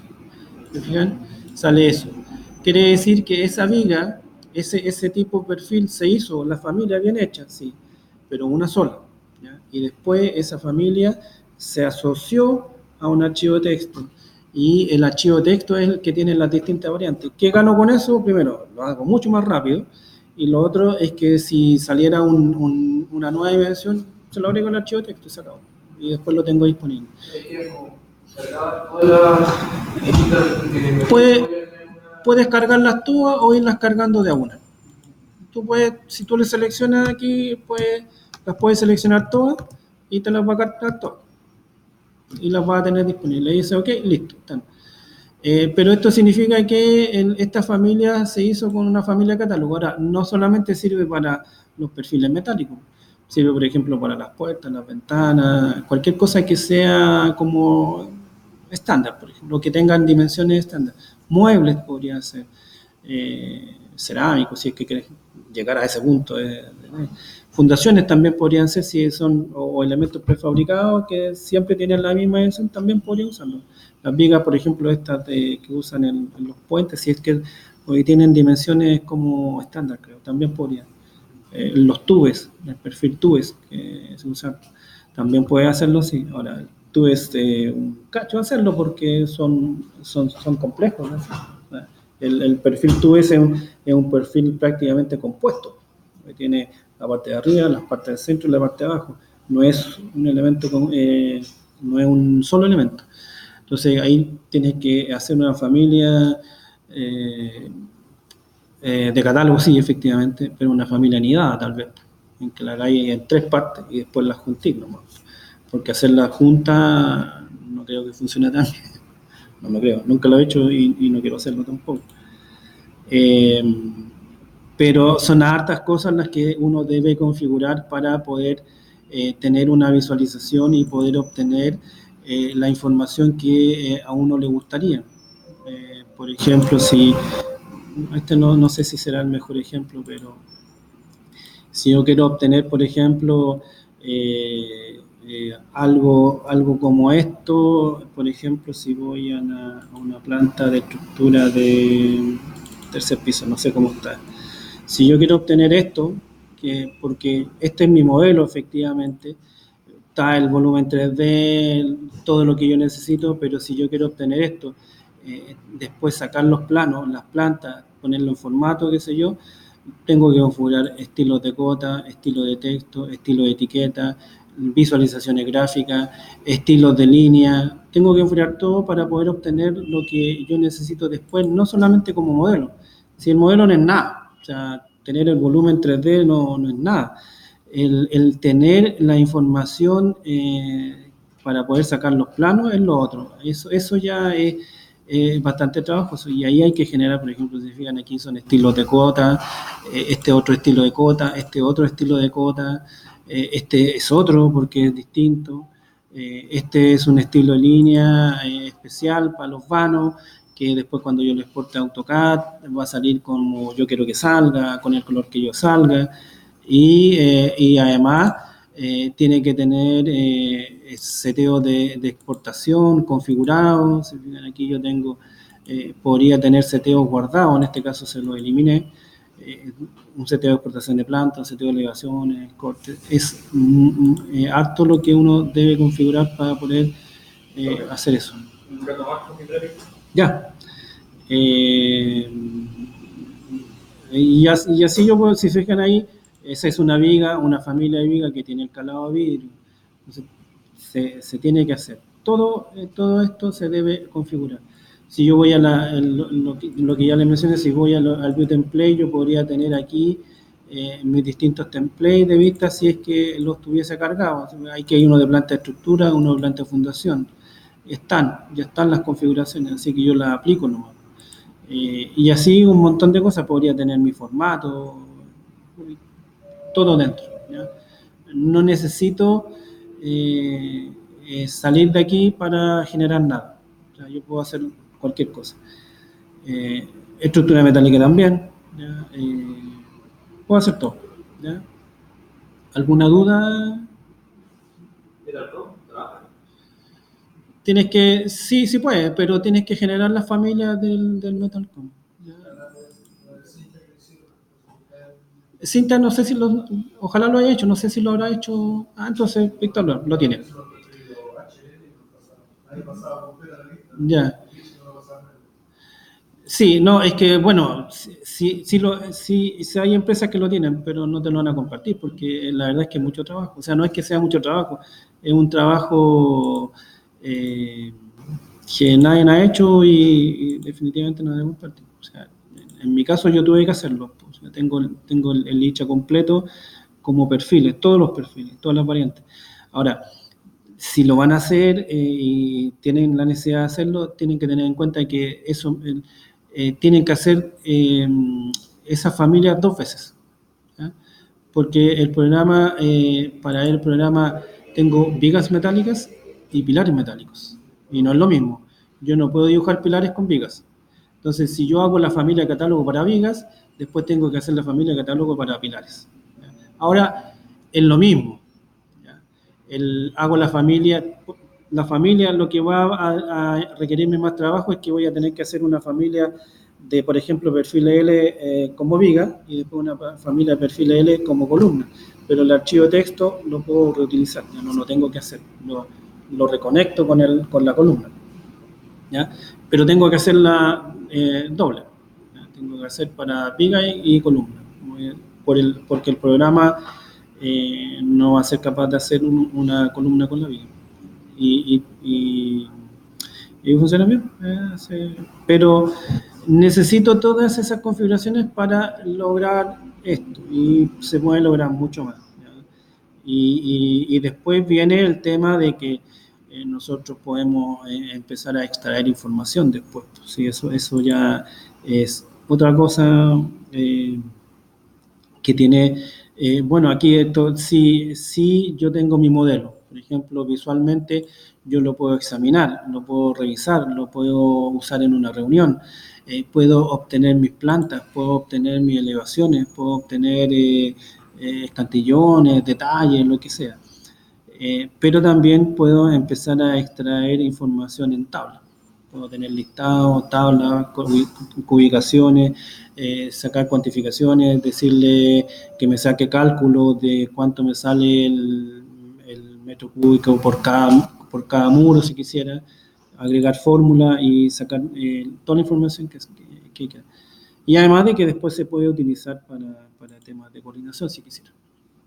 ¿Se fijan? Sale eso. Quiere decir que esa viga, ese tipo de perfil se hizo, la familia bien hecha, sí, pero una sola. ¿Ya? Y después esa familia se asoció a un archivo de texto. y el archivo de texto es el que tiene las distintas variantes. ¿Qué gano con eso? Primero, lo hago mucho más rápido, y lo otro es que si saliera una nueva dimensión, se lo agrego al archivo de texto y se acabó. Y después lo tengo disponible. Puedes cargarlas todas o irlas cargando de a una. Si tú le seleccionas aquí, las puedes seleccionar todas y te las va a cargar todas. Y las vas a tener disponibles. Y dice, ok, listo, están. Pero esto significa que esta familia se hizo con una familia catálogo. Ahora, no solamente sirve para los perfiles metálicos, sirve, por ejemplo, para las puertas, las ventanas, cualquier cosa que sea como estándar, por ejemplo, que tengan dimensiones estándar. Muebles podría ser, cerámicos, si es que quieres llegar a ese punto. Fundaciones también podrían ser, si son o elementos prefabricados que siempre tienen la misma dimensión, también podrían usarlo. Las vigas, por ejemplo, estas que usan en los puentes, si es que hoy tienen dimensiones como estándar, creo, también podrían. Los tubes, el perfil tubes que se usa, también puede hacerlo, sí. Ahora, el tubes, un cacho hacerlo porque son complejos, ¿no? El perfil tubes es un perfil prácticamente compuesto. Tiene la parte de arriba, la parte del centro y la parte de abajo. No es un elemento, no es un solo elemento. Entonces ahí tienes que hacer una familia de catálogo, sí, efectivamente, pero una familia anidada tal vez, en que la hagáis en 3 partes y después las juntís nomás. Porque hacerla junta no creo que funcione tan bien. No lo creo, nunca lo he hecho y no quiero hacerlo tampoco. Pero son hartas cosas las que uno debe configurar para poder tener una visualización y poder obtener la información que a uno le gustaría. Por ejemplo, no sé si será el mejor ejemplo, pero si yo quiero obtener, por ejemplo, algo como esto, por ejemplo, si voy a una planta de estructura de tercer piso, no sé cómo está. Si yo quiero obtener esto, porque este es mi modelo efectivamente, está el volumen 3D, todo lo que yo necesito, pero si yo quiero obtener esto, después sacar los planos, las plantas, ponerlo en formato, qué sé yo, tengo que configurar estilos de cota, estilo de texto, estilo de etiqueta, visualizaciones gráficas, estilos de línea. Tengo que configurar todo para poder obtener lo que yo necesito después, no solamente como modelo. Si el modelo no es nada, o sea, tener el volumen 3D no es nada. El tener la información para poder sacar los planos es lo otro. Eso ya es bastante trabajoso, y ahí hay que generar, por ejemplo, si se fijan aquí son estilos de cota, este otro estilo de cota, este otro estilo de cota, este es otro porque es distinto, este es un estilo de línea especial para los vanos, que después cuando yo lo exporte a AutoCAD va a salir como yo quiero que salga, con el color que yo salga, y además tiene que tener seteo de exportación configurado. Si fijan aquí yo tengo, podría tener seteos guardados, en este caso se lo eliminé, un seteo de exportación de plantas, un seteo de elevaciones, cortes. Es harto lo que uno debe configurar para poder hacer eso. Ya. Y así yo puedo, si se fijan ahí, esa es una viga, una familia de viga que tiene el calado de vidrio. Entonces, se tiene que hacer. Todo esto se debe configurar. Si yo voy a lo que ya les mencioné, si voy al View Template, yo podría tener aquí mis distintos templates de vista si es que los tuviese cargados. Hay uno de planta de estructura, uno de planta de fundación. Ya están las configuraciones, así que yo las aplico nomás. Y así un montón de cosas, podría tener mi formato, todo dentro, ¿ya? No necesito salir de aquí para generar nada. O sea, yo puedo hacer cualquier cosa. Estructura metálica también, ¿ya? Puedo hacer todo, ¿ya? ¿Alguna duda? Tienes que, sí puedes, pero tienes que generar la familia del Metalcom. Cinta, no sé si ojalá lo haya hecho, no sé si lo habrá hecho. Entonces Víctor lo tiene. Ya. Sí, no, es que, bueno, sí hay empresas que lo tienen, pero no te lo van a compartir, porque la verdad es que es mucho trabajo. O sea, no es que sea mucho trabajo, es un trabajo eh, que nadie ha hecho y definitivamente no debe compartir. O sea, en mi caso yo tuve que hacerlo. O sea, tengo el ICHA completo como perfiles, todos los perfiles, todas las variantes. Ahora, si lo van a hacer y tienen la necesidad de hacerlo, tienen que tener en cuenta que eso tienen que hacer esa familia 2 veces. ¿Ya? Porque el programa, para el programa tengo vigas metálicas y pilares metálicos. Y no es lo mismo. Yo no puedo dibujar pilares con vigas. Entonces, si yo hago la familia de catálogo para vigas, después tengo que hacer la familia de catálogo para pilares. ¿Ya? Ahora, es lo mismo. ¿Ya? Hago la familia lo que va a requerirme más trabajo es que voy a tener que hacer una familia de, por ejemplo, perfil L como viga y después una familia de perfil L como columna. Pero el archivo de texto lo puedo reutilizar, ya no lo tengo que hacer, lo reconecto con la columna. ¿Ya? Pero tengo que hacerla doble, ¿ya? Tengo que hacer para viga y columna, porque el programa no va a ser capaz de hacer una columna con la viga. Y funciona bien, sí. Pero necesito todas esas configuraciones para lograr esto y se puede lograr mucho más. ¿Ya? Y después viene el tema de que nosotros podemos empezar a extraer información después. Sí, eso ya es otra cosa que tiene, bueno, aquí esto, sí yo tengo mi modelo. Por ejemplo, visualmente yo lo puedo examinar, lo puedo revisar, lo puedo usar en una reunión, puedo obtener mis plantas, puedo obtener mis elevaciones, puedo obtener escantillones, detalles, lo que sea. Pero también puedo empezar a extraer información en tabla. Puedo tener listados, tablas, ubicaciones, sacar cuantificaciones, decirle que me saque cálculos de cuánto me sale el metro cúbico por cada muro, si quisiera, agregar fórmula y sacar toda la información que queda. Y además de que después se puede utilizar para temas de coordinación, si quisiera.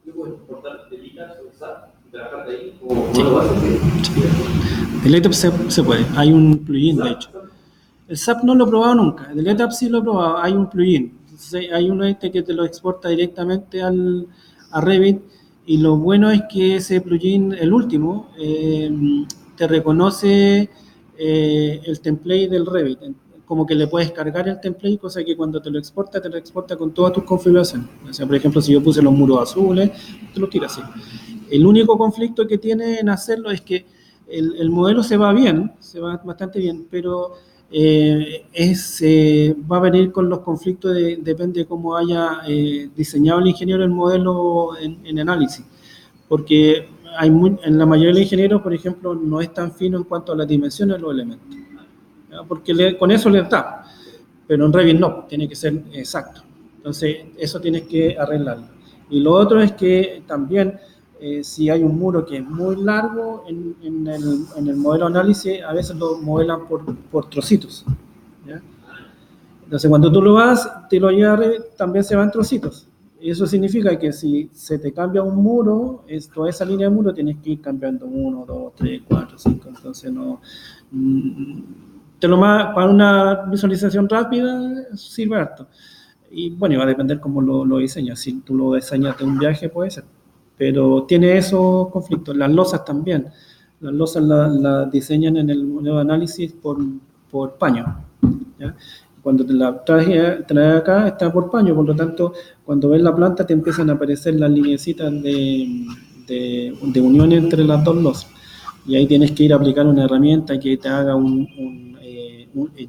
¿Yo puedo importar telitas o SAP y trabajar de ahí? ¿O no lo vas a hacer? El ETAP se puede, hay un plugin de hecho. El SAP no lo he probado nunca, el ETAP sí lo he probado, hay un plugin. Hay uno que te lo exporta directamente a Revit y lo bueno es que ese plugin, el último, te reconoce el template del Revit. Como que le puedes cargar el template, cosa que cuando te lo exporta con todas tus configuraciones. O sea, por ejemplo, si yo puse los muros azules, te lo tira así. El único conflicto que tiene en hacerlo es que el modelo se va bien, se va bastante bien, pero va a venir con los conflictos, depende de cómo haya diseñado el ingeniero el modelo en análisis. Porque en la mayoría de los ingenieros, por ejemplo, no es tan fino en cuanto a las dimensiones de los elementos. ¿Ya? Porque con eso les da, pero en Revit no, tiene que ser exacto. Entonces, eso tienes que arreglarlo. Y lo otro es que también, si hay un muro que es muy largo, en el modelo análisis, a veces lo modelan por trocitos. ¿Ya? Entonces, cuando tú lo vas, te lo lleva a Revit, también se va en trocitos. Y eso significa que si se te cambia un muro, toda esa línea de muro tienes que ir cambiando 1, 2, 3, 4, 5. Entonces, no. Para una visualización rápida sirve harto. Y bueno, va a depender cómo lo diseñas. Si tú lo diseñas de un viaje, puede ser. Pero tiene esos conflictos. Las losas también. Las losas las diseñan en el modelo de análisis por paño. ¿Ya? Cuando te la traes acá, está por paño. Por lo tanto, cuando ves la planta, te empiezan a aparecer las lineecitas de unión entre las dos losas. Y ahí tienes que ir a aplicar una herramienta que te haga un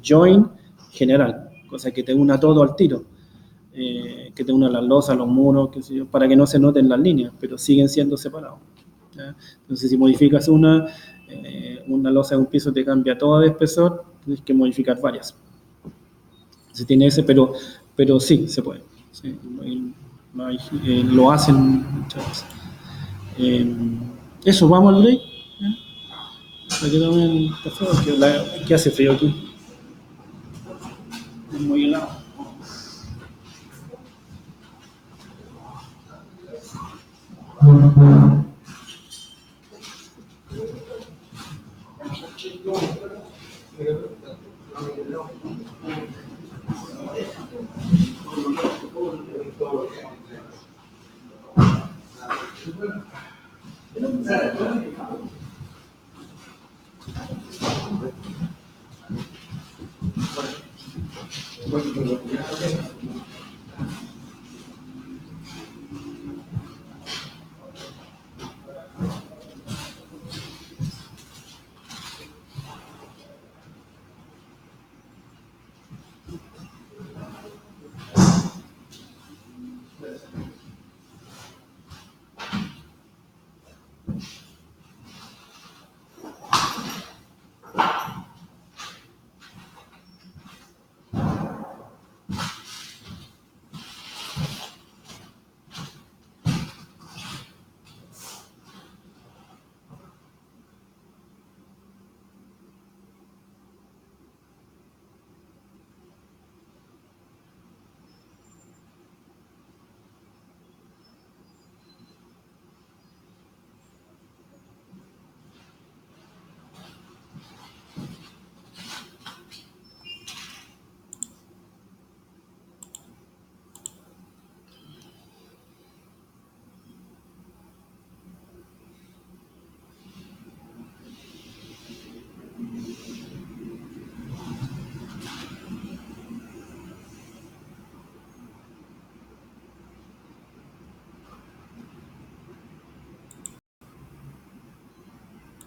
join general, cosa que te una todo al tiro, que te una las losas, los muros, qué sé yo, para que no se noten las líneas, pero siguen siendo separados. ¿Ya? Entonces, si modificas una losa de un piso te cambia toda de espesor, tienes que modificar varias. Se tiene ese, pero sí, se puede. Sí, lo hacen muchas veces. Eso, vamos al break. Para que tomen café, que hace frío aquí. muy helado.